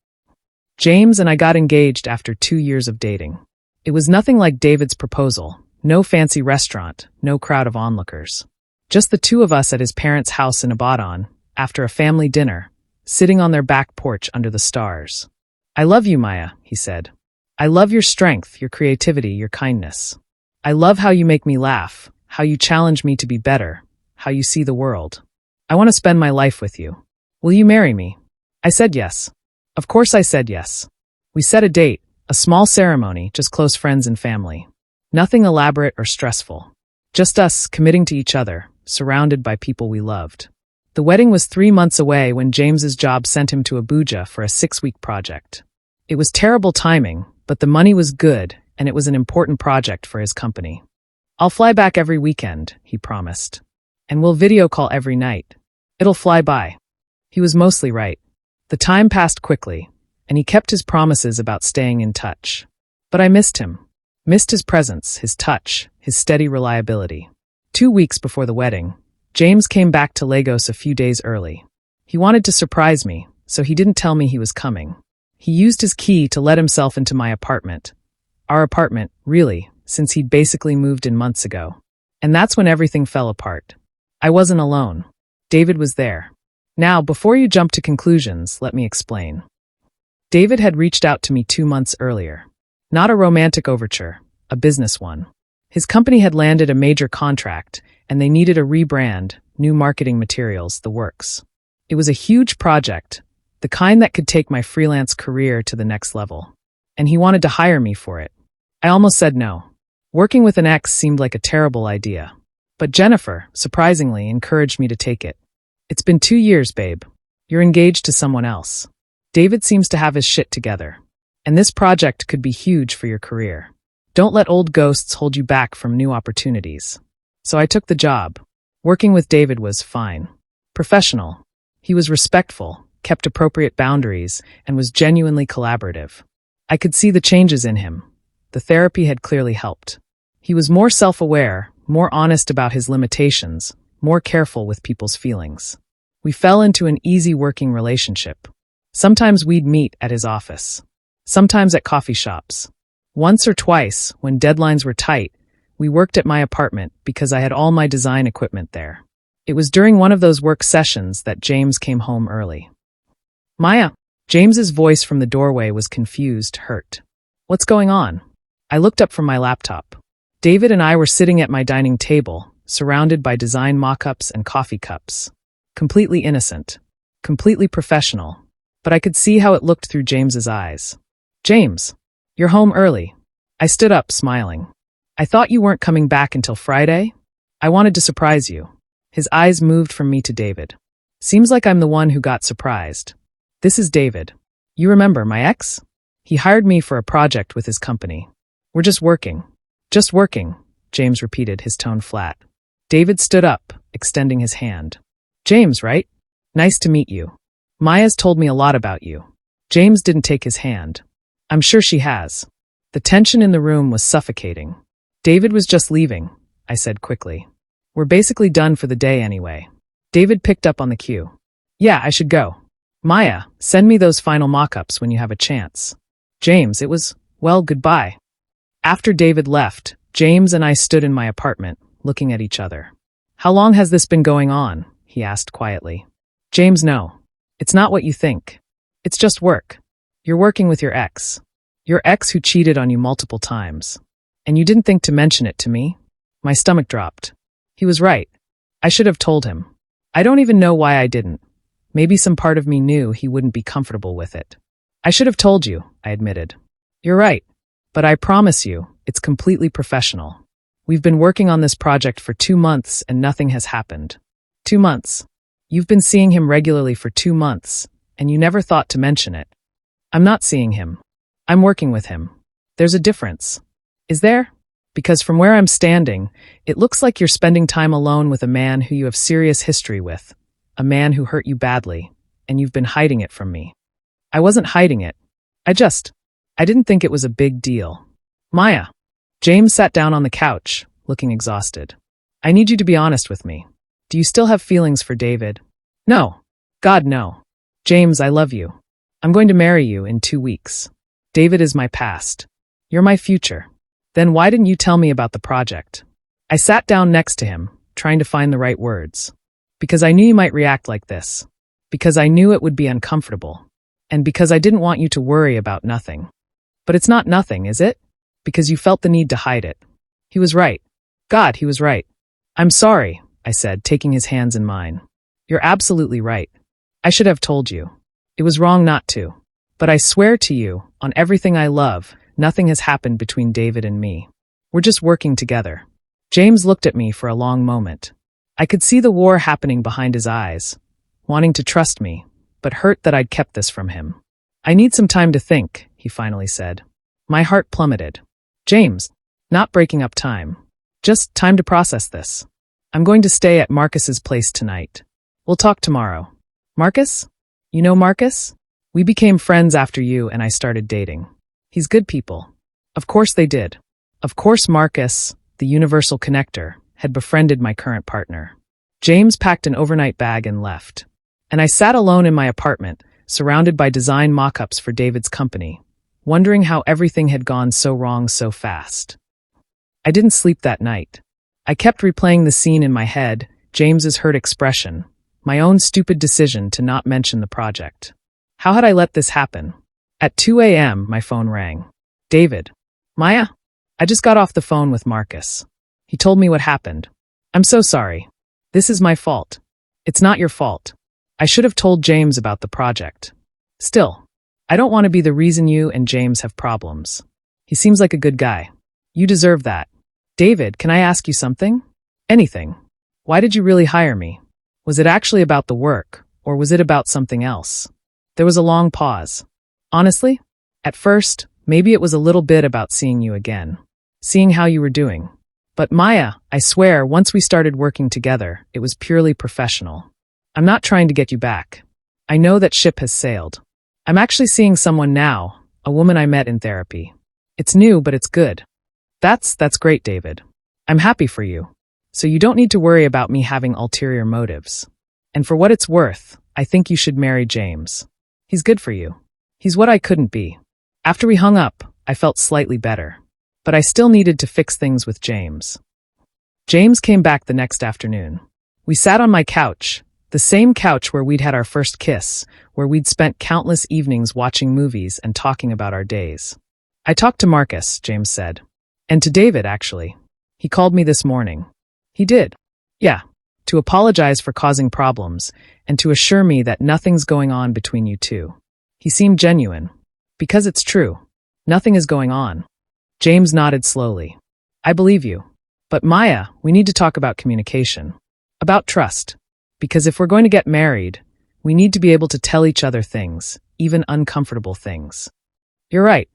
James and I got engaged after 2 years of dating. It was nothing like David's proposal. No fancy restaurant, no crowd of onlookers. Just the two of us at his parents' house in Ibadan, after a family dinner, sitting on their back porch under the stars. I love you, Maya, he said. I love your strength, your creativity, your kindness. I love how you make me laugh, how you challenge me to be better, how you see the world. I want to spend my life with you. Will you marry me? I said yes. Of course I said yes. We set a date, a small ceremony, just close friends and family. Nothing elaborate or stressful. Just us committing to each other, surrounded by people we loved. The wedding was 3 months away when James's job sent him to Abuja for a 6-week project. It was terrible timing, but the money was good, and it was an important project for his company. I'll fly back every weekend, he promised. And we'll video call every night. It'll fly by. He was mostly right. The time passed quickly, and he kept his promises about staying in touch. But I missed him. Missed his presence, his touch, his steady reliability. 2 weeks before the wedding, James came back to Lagos a few days early. He wanted to surprise me, so he didn't tell me he was coming. He used his key to let himself into my apartment. Our apartment, really, since he'd basically moved in months ago. And that's when everything fell apart. I wasn't alone. David was there. Now, before you jump to conclusions, let me explain. David had reached out to me 2 months earlier. Not a romantic overture, a business one. His company had landed a major contract, and they needed a rebrand, new marketing materials, the works. It was a huge project, the kind that could take my freelance career to the next level. And he wanted to hire me for it. I almost said no. Working with an ex seemed like a terrible idea. But Jennifer, surprisingly, encouraged me to take it. It's been 2 years, babe. You're engaged to someone else. David seems to have his shit together. And this project could be huge for your career. Don't let old ghosts hold you back from new opportunities. So I took the job. Working with David was fine. Professional. He was respectful, kept appropriate boundaries, and was genuinely collaborative. I could see the changes in him. The therapy had clearly helped. He was more self-aware, more honest about his limitations, more careful with people's feelings. We fell into an easy working relationship. Sometimes we'd meet at his office. Sometimes at coffee shops. Once or twice, when deadlines were tight, we worked at my apartment because I had all my design equipment there. It was during one of those work sessions that James came home early. Maya. James's voice from the doorway was confused, hurt. What's going on? I looked up from my laptop. David and I were sitting at my dining table, surrounded by design mock-ups and coffee cups. Completely innocent. Completely professional. But I could see how it looked through James's eyes. James, you're home early. I stood up, smiling. I thought you weren't coming back until Friday? I wanted to surprise you. His eyes moved from me to David. Seems like I'm the one who got surprised. This is David. You remember my ex? He hired me for a project with his company. We're just working. Just working, James repeated, his tone flat. David stood up, extending his hand. James, right? Nice to meet you. Maya's told me a lot about you. James didn't take his hand. I'm sure she has. The tension in the room was suffocating. David was just leaving, I said quickly. We're basically done for the day anyway. David picked up on the cue. Yeah, I should go. Maya, send me those final mock-ups when you have a chance. James, it was Well, goodbye. After David left, James and I stood in my apartment, looking at each other. How long has this been going on? He asked quietly. James, no. It's not what you think. It's just work. You're working with your ex. Your ex who cheated on you multiple times. And you didn't think to mention it to me? My stomach dropped. He was right. I should have told him. I don't even know why I didn't. Maybe some part of me knew he wouldn't be comfortable with it. I should have told you, I admitted. You're right. But I promise you, it's completely professional. We've been working on this project for 2 months and nothing has happened. 2 months. You've been seeing him regularly for 2 months, and you never thought to mention it. I'm not seeing him. I'm working with him. There's a difference. Is there? Because from where I'm standing, it looks like you're spending time alone with a man who you have serious history with, a man who hurt you badly, and you've been hiding it from me. I wasn't hiding it. I didn't think it was a big deal. Maya. James sat down on the couch, looking exhausted. I need you to be honest with me. Do you still have feelings for David? No. God, no. James, I love you. I'm going to marry you in 2 weeks. David is my past. You're my future. Then why didn't you tell me about the project? I sat down next to him, trying to find the right words. Because I knew you might react like this. Because I knew it would be uncomfortable. And because I didn't want you to worry about nothing. But it's not nothing, is it? Because you felt the need to hide it. He was right. God, he was right. I'm sorry, I said, taking his hands in mine. You're absolutely right. I should have told you. It was wrong not to. But I swear to you, on everything I love, nothing has happened between David and me. We're just working together. James looked at me for a long moment. I could see the war happening behind his eyes, wanting to trust me, but hurt that I'd kept this from him. I need some time to think, he finally said. My heart plummeted. James, not breaking up time. Just time to process this. I'm going to stay at Marcus's place tonight. We'll talk tomorrow. Marcus? You know Marcus? We became friends after you and I started dating. He's good people. Of course they did. Of course Marcus, the universal connector, had befriended my current partner. James packed an overnight bag and left. And I sat alone in my apartment, surrounded by design mock-ups for David's company, wondering how everything had gone so wrong so fast. I didn't sleep that night. I kept replaying the scene in my head, James's hurt expression, my own stupid decision to not mention the project. How had I let this happen? At 2 a.m., my phone rang. David. Maya? I just got off the phone with Marcus. He told me what happened. I'm so sorry. This is my fault. It's not your fault. I should have told James about the project. Still, I don't want to be the reason you and James have problems. He seems like a good guy. You deserve that. David, can I ask you something? Anything. Why did you really hire me? Was it actually about the work, or was it about something else? There was a long pause. Honestly, at first, maybe it was a little bit about seeing you again, seeing how you were doing. But Maya, I swear, once we started working together, it was purely professional. I'm not trying to get you back. I know that ship has sailed. I'm actually seeing someone now, a woman I met in therapy. It's new, but it's good. That's great, David. I'm happy for you. So you don't need to worry about me having ulterior motives. And for what it's worth, I think you should marry James. He's good for you. He's what I couldn't be. After we hung up, I felt slightly better. But I still needed to fix things with James. James came back the next afternoon. We sat on my couch, the same couch where we'd had our first kiss, where we'd spent countless evenings watching movies and talking about our days. I talked to Marcus, James said. And to David, actually. He called me this morning. He did. Yeah. To apologize for causing problems, and to assure me that nothing's going on between you two. He seemed genuine. Because it's true. Nothing is going on. James nodded slowly. I believe you. But Maya, we need to talk about communication. About trust. Because if we're going to get married, we need to be able to tell each other things, even uncomfortable things. You're right.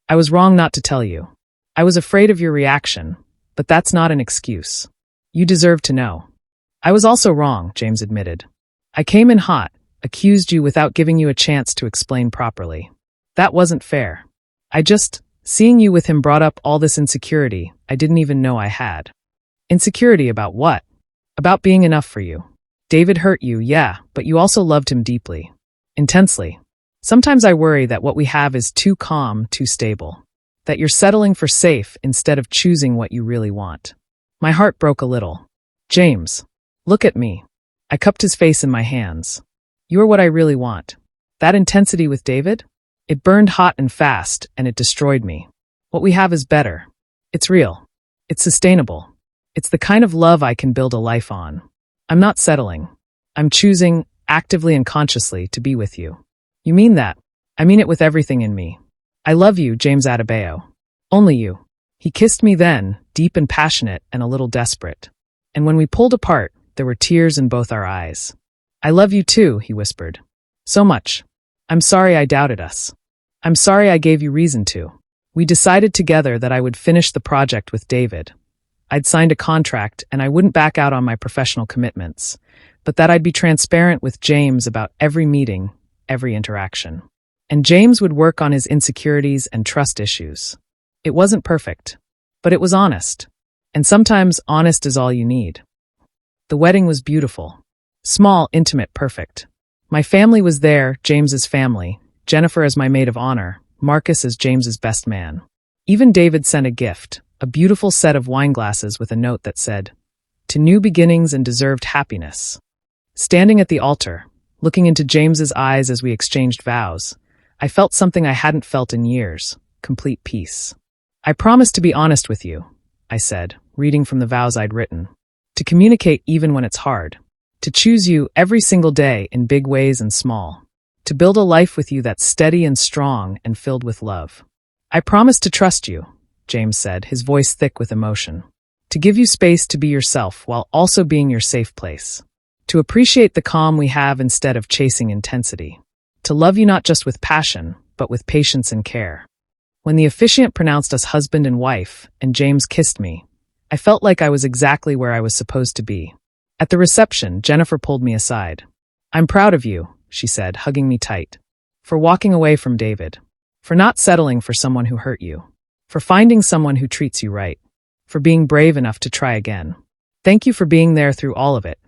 I was wrong not to tell you. I was afraid of your reaction, but that's not an excuse. You deserve to know. I was also wrong, James admitted. I came in hot, accused you without giving you a chance to explain properly. That wasn't fair. Seeing you with him brought up all this insecurity I didn't even know I had. Insecurity about what? About being enough for you. David hurt you, yeah, but you also loved him deeply. Intensely. Sometimes I worry that what we have is too calm, too stable. that you're settling for safe instead of choosing what you really want. My heart broke a little. James, look at me. I cupped his face in my hands. You're what I really want. That intensity with David? It burned hot and fast, and it destroyed me. What we have is better. It's real. It's sustainable. It's the kind of love I can build a life on. I'm not settling. I'm choosing, actively and consciously, to be with you. You mean that? I mean it with everything in me. I love you, James Adebayo. Only you. He kissed me then, deep and passionate and a little desperate. And when we pulled apart, there were tears in both our eyes. I love you too, he whispered. So much. I'm sorry I doubted us. I'm sorry I gave you reason to. We decided together that I would finish the project with David. I'd signed a contract and I wouldn't back out on my professional commitments, but that I'd be transparent with James about every meeting, every interaction. And James would work on his insecurities and trust issues. It wasn't perfect, but it was honest. And sometimes honest is all you need. The wedding was beautiful. Small, intimate, perfect. My family was there, James's family, Jennifer as my maid of honor, Marcus as James's best man. Even David sent a gift, a beautiful set of wine glasses with a note that said, "To new beginnings and deserved happiness." Standing at the altar, looking into James's eyes as we exchanged vows, I felt something I hadn't felt in years, complete peace. I promise to be honest with you, I said, reading from the vows I'd written. To communicate even when it's hard. To choose you every single day in big ways and small. To build a life with you that's steady and strong and filled with love. I promise to trust you, James said, his voice thick with emotion. To give you space to be yourself while also being your safe place. To appreciate the calm we have instead of chasing intensity. To love you not just with passion, but with patience and care. When the officiant pronounced us husband and wife, and James kissed me, I felt like I was exactly where I was supposed to be. At the reception, Jennifer pulled me aside. I'm proud of you, she said, hugging me tight. For walking away from David. For not settling for someone who hurt you. For finding someone who treats you right. For being brave enough to try again. Thank you for being there through all of it.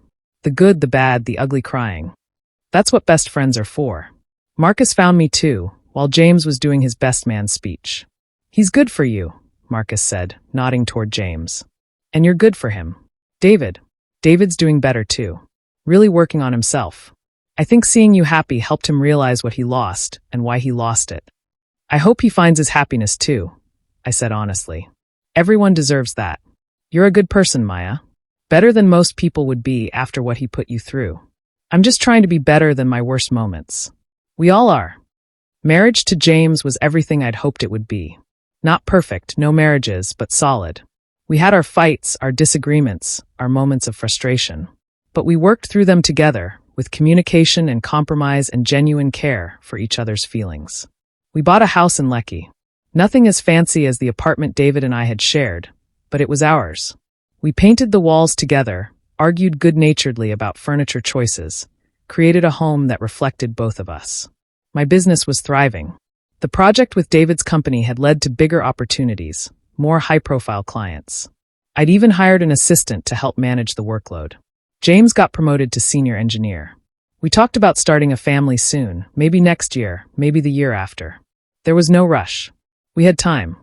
The good, the bad, the ugly crying. That's what best friends are for. Marcus found me too, while James was doing his best man speech. He's good for you, Marcus said, nodding toward James. And you're good for him. David's doing better too. Really working on himself. I think seeing you happy helped him realize what he lost and why he lost it. I hope he finds his happiness too, I said honestly. Everyone deserves that. You're a good person, Maya. Better than most people would be after what he put you through. I'm just trying to be better than my worst moments. We all are. Marriage to James was everything I'd hoped it would be. Not perfect, no marriages, but solid. We had our fights, our disagreements, our moments of frustration. But we worked through them together, with communication and compromise and genuine care for each other's feelings. We bought a house in Lekki. Nothing as fancy as the apartment David and I had shared, but it was ours. We painted the walls together, argued good-naturedly about furniture choices, created a home that reflected both of us. My business was thriving. The project with David's company had led to bigger opportunities, more high-profile clients. I'd even hired an assistant to help manage the workload. James got promoted to senior engineer. We talked about starting a family soon, maybe next year, maybe the year after. There was no rush. We had time.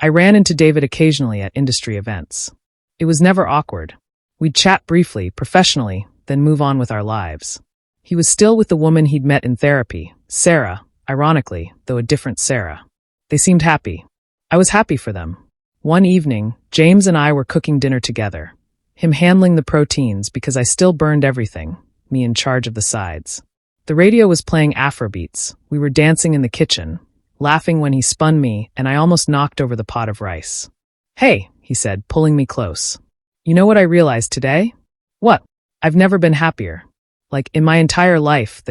I ran into David occasionally at industry events. It was never awkward. We'd chat briefly, professionally, then move on with our lives. He was still with the woman he'd met in therapy, Sarah, ironically, though a different Sarah. They seemed happy. I was happy for them. One evening, James and I were cooking dinner together. Him handling the proteins because I still burned everything, me in charge of the sides. The radio was playing Afrobeats. We were dancing in the kitchen, laughing when he spun me, and I almost knocked over the pot of rice. Hey, he said, pulling me close. You know what I realized today? What? I've never been happier. Like, in my entire life,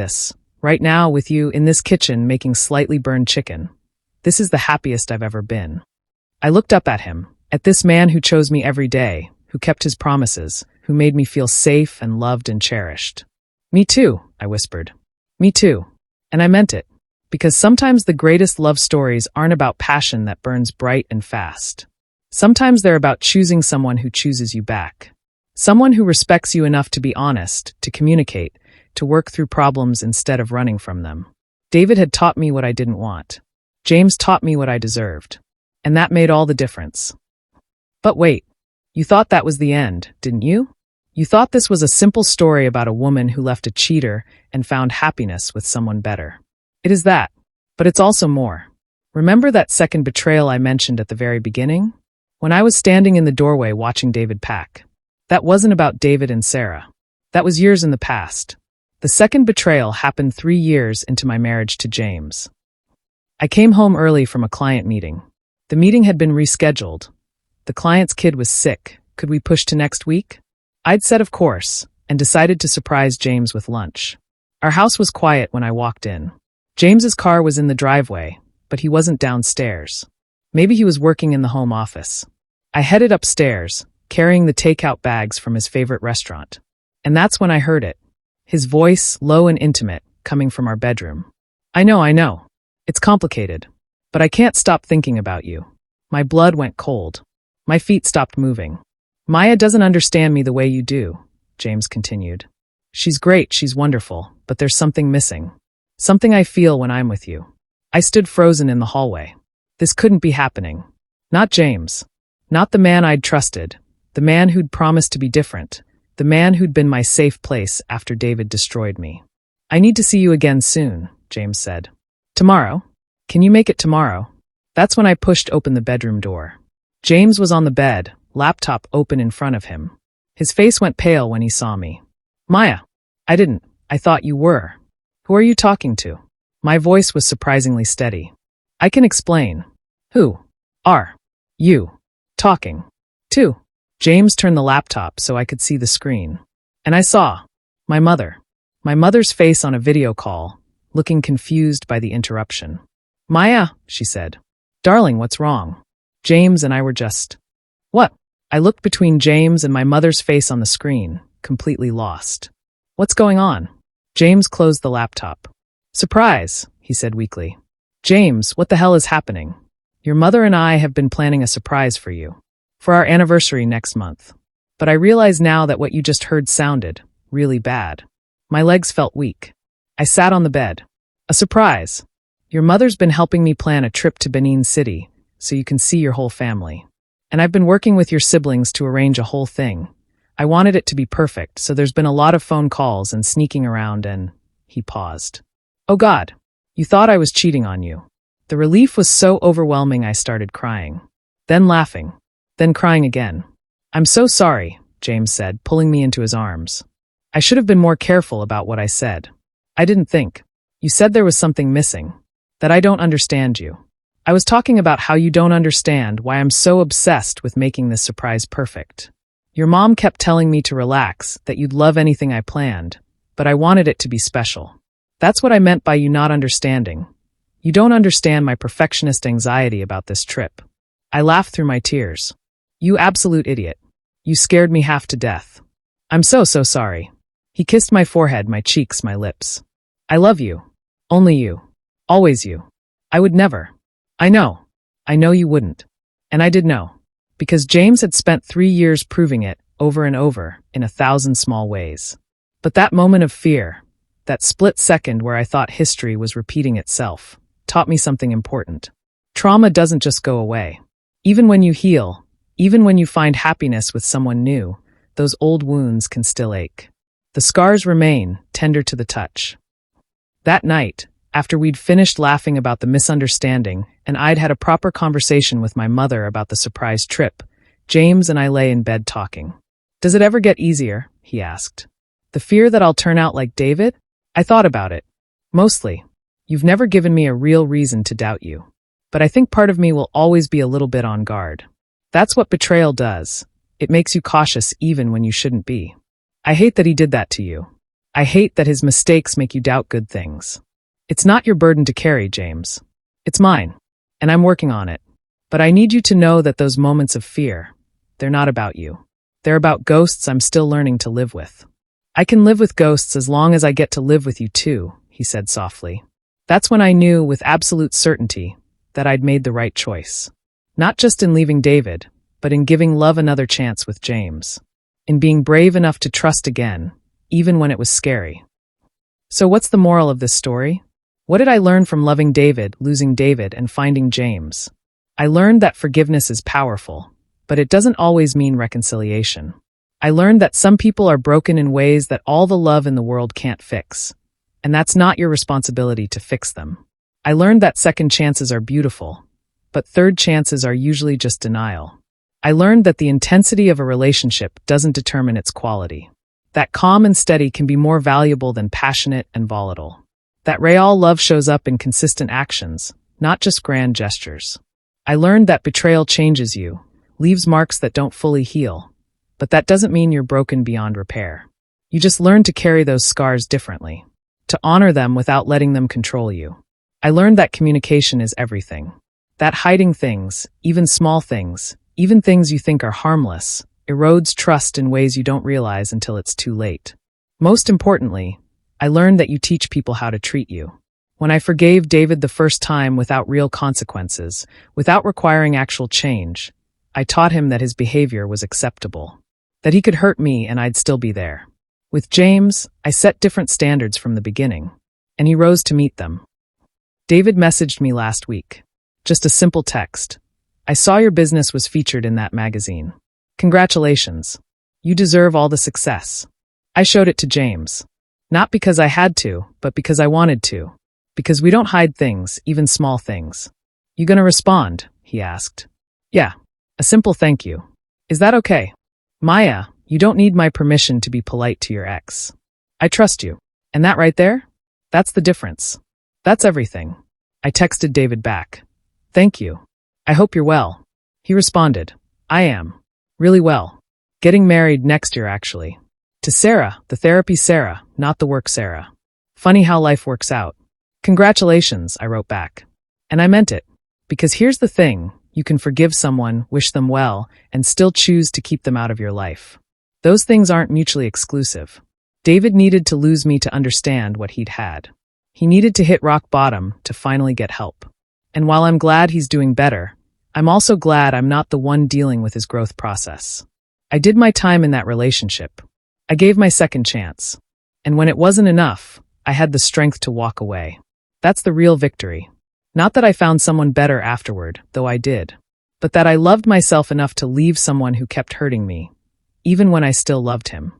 right now with you in this kitchen making slightly burned chicken. This is the happiest I've ever been. I looked up at him, at this man who chose me every day, who kept his promises, who made me feel safe and loved and cherished. Me too, I whispered. Me too. And I meant it. Because sometimes the greatest love stories aren't about passion that burns bright and fast. Sometimes they're about choosing someone who chooses you back. Someone who respects you enough to be honest, to communicate, to work through problems instead of running from them. David had taught me what I didn't want. James taught me what I deserved. And that made all the difference. But wait, you thought that was the end, didn't you? You thought this was a simple story about a woman who left a cheater and found happiness with someone better. It is that, but it's also more. Remember that second betrayal I mentioned at the very beginning? When I was standing in the doorway watching David pack. That wasn't about David and Sarah. That was years in the past. The second betrayal happened 3 years into my marriage to James. I came home early from a client meeting. The meeting had been rescheduled. The client's kid was sick. Could we push to next week? I'd said of course, and decided to surprise James with lunch. Our house was quiet when I walked in. James's car was in the driveway, but he wasn't downstairs. Maybe he was working in the home office. I headed upstairs, carrying the takeout bags from his favorite restaurant. And that's when I heard it. His voice, low and intimate, coming from our bedroom. I know. It's complicated. But I can't stop thinking about you. My blood went cold. My feet stopped moving. Maya doesn't understand me the way you do, James continued. She's great, she's wonderful, but there's something missing. Something I feel when I'm with you. I stood frozen in the hallway. This couldn't be happening. Not James. Not the man I'd trusted. The man who'd promised to be different. The man who'd been my safe place after David destroyed me. I need to see you again soon, James said. Tomorrow? Can you make it tomorrow? That's when I pushed open the bedroom door. James was on the bed, laptop open in front of him. His face went pale when he saw me. Maya, I thought you were. Who are you talking to? My voice was surprisingly steady. I can explain. Who are you talking to? James turned the laptop so I could see the screen. And I saw my mother. My mother's face on a video call, looking confused by the interruption. Maya, she said. Darling, what's wrong? James and I were just... What? I looked between James and my mother's face on the screen, completely lost. What's going on? James closed the laptop. Surprise, he said weakly. James, what the hell is happening? Your mother and I have been planning a surprise for you. For our anniversary next month. But I realize now that what you just heard sounded really bad. My legs felt weak. I sat on the bed. A surprise. Your mother's been helping me plan a trip to Benin City, so you can see your whole family. And I've been working with your siblings to arrange a whole thing. I wanted it to be perfect, so there's been a lot of phone calls and sneaking around and... He paused. Oh God, you thought I was cheating on you. The relief was so overwhelming I started crying. Then laughing. Then crying again. I'm so sorry, James said, pulling me into his arms. I should have been more careful about what I said. I didn't think. You said there was something missing. That I don't understand you. I was talking about how you don't understand why I'm so obsessed with making this surprise perfect. Your mom kept telling me to relax, that you'd love anything I planned, but I wanted it to be special. That's what I meant by you not understanding. You don't understand my perfectionist anxiety about this trip. I laughed through my tears. You absolute idiot. You scared me half to death. I'm so sorry. He kissed my forehead, my cheeks, my lips. I love you. Only you. Always you. I would never. I know you wouldn't. And I did know. Because James had spent 3 years proving it, over and over, in 1,000 small ways. But that moment of fear, that split second where I thought history was repeating itself, taught me something important. Trauma doesn't just go away. Even when you heal, even when you find happiness with someone new, those old wounds can still ache. The scars remain, tender to the touch. That night, after we'd finished laughing about the misunderstanding and I'd had a proper conversation with my mother about the surprise trip, James and I lay in bed talking. Does it ever get easier? He asked. The fear that I'll turn out like David? I thought about it. Mostly. You've never given me a real reason to doubt you. But I think part of me will always be a little bit on guard. That's what betrayal does. It makes you cautious even when you shouldn't be. I hate that he did that to you. I hate that his mistakes make you doubt good things. It's not your burden to carry, James. It's mine. And I'm working on it. But I need you to know that those moments of fear, they're not about you. They're about ghosts I'm still learning to live with. I can live with ghosts as long as I get to live with you too, he said softly. That's when I knew with absolute certainty that I'd made the right choice. Not just in leaving David, but in giving love another chance with James. In being brave enough to trust again, even when it was scary. So what's the moral of this story? What did I learn from loving David, losing David, and finding James? I learned that forgiveness is powerful, but it doesn't always mean reconciliation. I learned that some people are broken in ways that all the love in the world can't fix, and that's not your responsibility to fix them. I learned that second chances are beautiful, but third chances are usually just denial. I learned that the intensity of a relationship doesn't determine its quality. That calm and steady can be more valuable than passionate and volatile. That real love shows up in consistent actions, not just grand gestures. I learned that betrayal changes you, leaves marks that don't fully heal, but that doesn't mean you're broken beyond repair. You just learn to carry those scars differently, to honor them without letting them control you. I learned that communication is everything. That hiding things, even small things, even things you think are harmless, erodes trust in ways you don't realize until it's too late. Most importantly, I learned that you teach people how to treat you. When I forgave David the first time without real consequences, without requiring actual change, I taught him that his behavior was acceptable, that he could hurt me and I'd still be there. With James, I set different standards from the beginning, and he rose to meet them. David messaged me last week. Just a simple text. I saw your business was featured in that magazine. Congratulations. You deserve all the success. I showed it to James. Not because I had to, but because I wanted to. Because we don't hide things, even small things. You gonna respond? He asked. Yeah. A simple thank you. Is that okay? Maya, you don't need my permission to be polite to your ex. I trust you. And that right there? That's the difference. That's everything. I texted David back. Thank you. I hope you're well. He responded. I am. Really well. Getting married next year, actually. To Sarah, the therapy Sarah, not the work Sarah. Funny how life works out. Congratulations, I wrote back. And I meant it. Because here's the thing, you can forgive someone, wish them well, and still choose to keep them out of your life. Those things aren't mutually exclusive. David needed to lose me to understand what he'd had. He needed to hit rock bottom to finally get help. And while I'm glad he's doing better, I'm also glad I'm not the one dealing with his growth process. I did my time in that relationship. I gave my second chance. And when it wasn't enough, I had the strength to walk away. That's the real victory. Not that I found someone better afterward, though I did, but that I loved myself enough to leave someone who kept hurting me, even when I still loved him.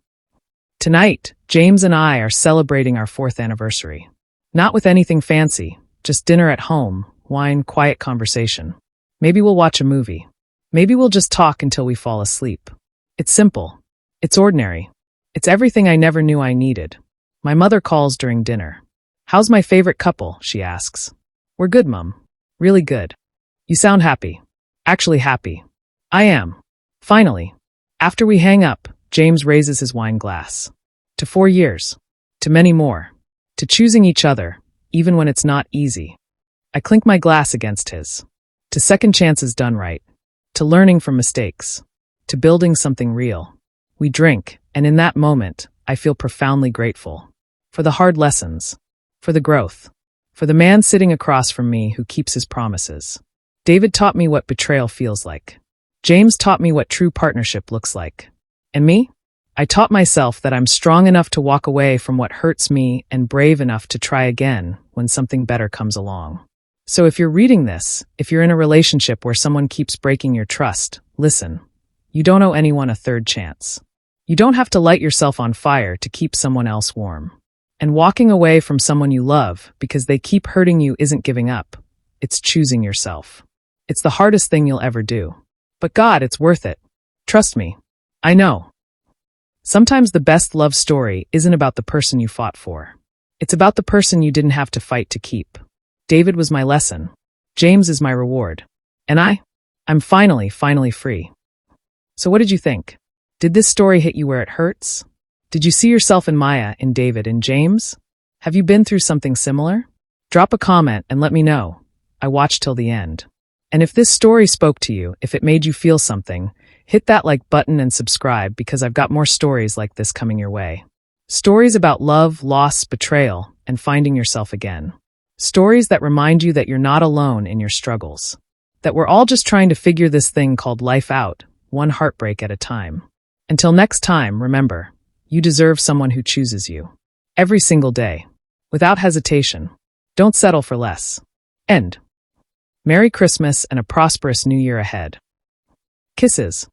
Tonight, James and I are celebrating our 4th anniversary. Not with anything fancy, just dinner at home, wine, quiet conversation. Maybe we'll watch a movie. Maybe we'll just talk until we fall asleep. It's simple. It's ordinary. It's everything I never knew I needed. My mother calls during dinner. How's my favorite couple? She asks. We're good, Mum. Really good. You sound happy. Actually happy. I am. Finally. After we hang up, James raises his wine glass. To 4 years. To many more. To choosing each other, even when it's not easy. I clink my glass against his. To second chances done right. To learning from mistakes. To building something real. We drink, and in that moment, I feel profoundly grateful. For the hard lessons. For the growth. For the man sitting across from me who keeps his promises. David taught me what betrayal feels like. James taught me what true partnership looks like. And me? I taught myself that I'm strong enough to walk away from what hurts me and brave enough to try again when something better comes along. So if you're reading this, if you're in a relationship where someone keeps breaking your trust, listen. You don't owe anyone a third chance. You don't have to light yourself on fire to keep someone else warm. And walking away from someone you love because they keep hurting you isn't giving up. It's choosing yourself. It's the hardest thing you'll ever do. But God, it's worth it. Trust me. I know. Sometimes the best love story isn't about the person you fought for. It's about the person you didn't have to fight to keep. David was my lesson. James is my reward. And I'm finally free. So what did you think? Did this story hit you where it hurts? Did you see yourself in Maya, in David, in James? Have you been through something similar? Drop a comment and let me know. I watched till the end. And if this story spoke to you, if it made you feel something, hit that like button and subscribe because I've got more stories like this coming your way. Stories about love, loss, betrayal, and finding yourself again. Stories that remind you that you're not alone in your struggles. That we're all just trying to figure this thing called life out, one heartbreak at a time. Until next time, remember, you deserve someone who chooses you. Every single day. Without hesitation. Don't settle for less. End. Merry Christmas and a prosperous New Year ahead. Kisses.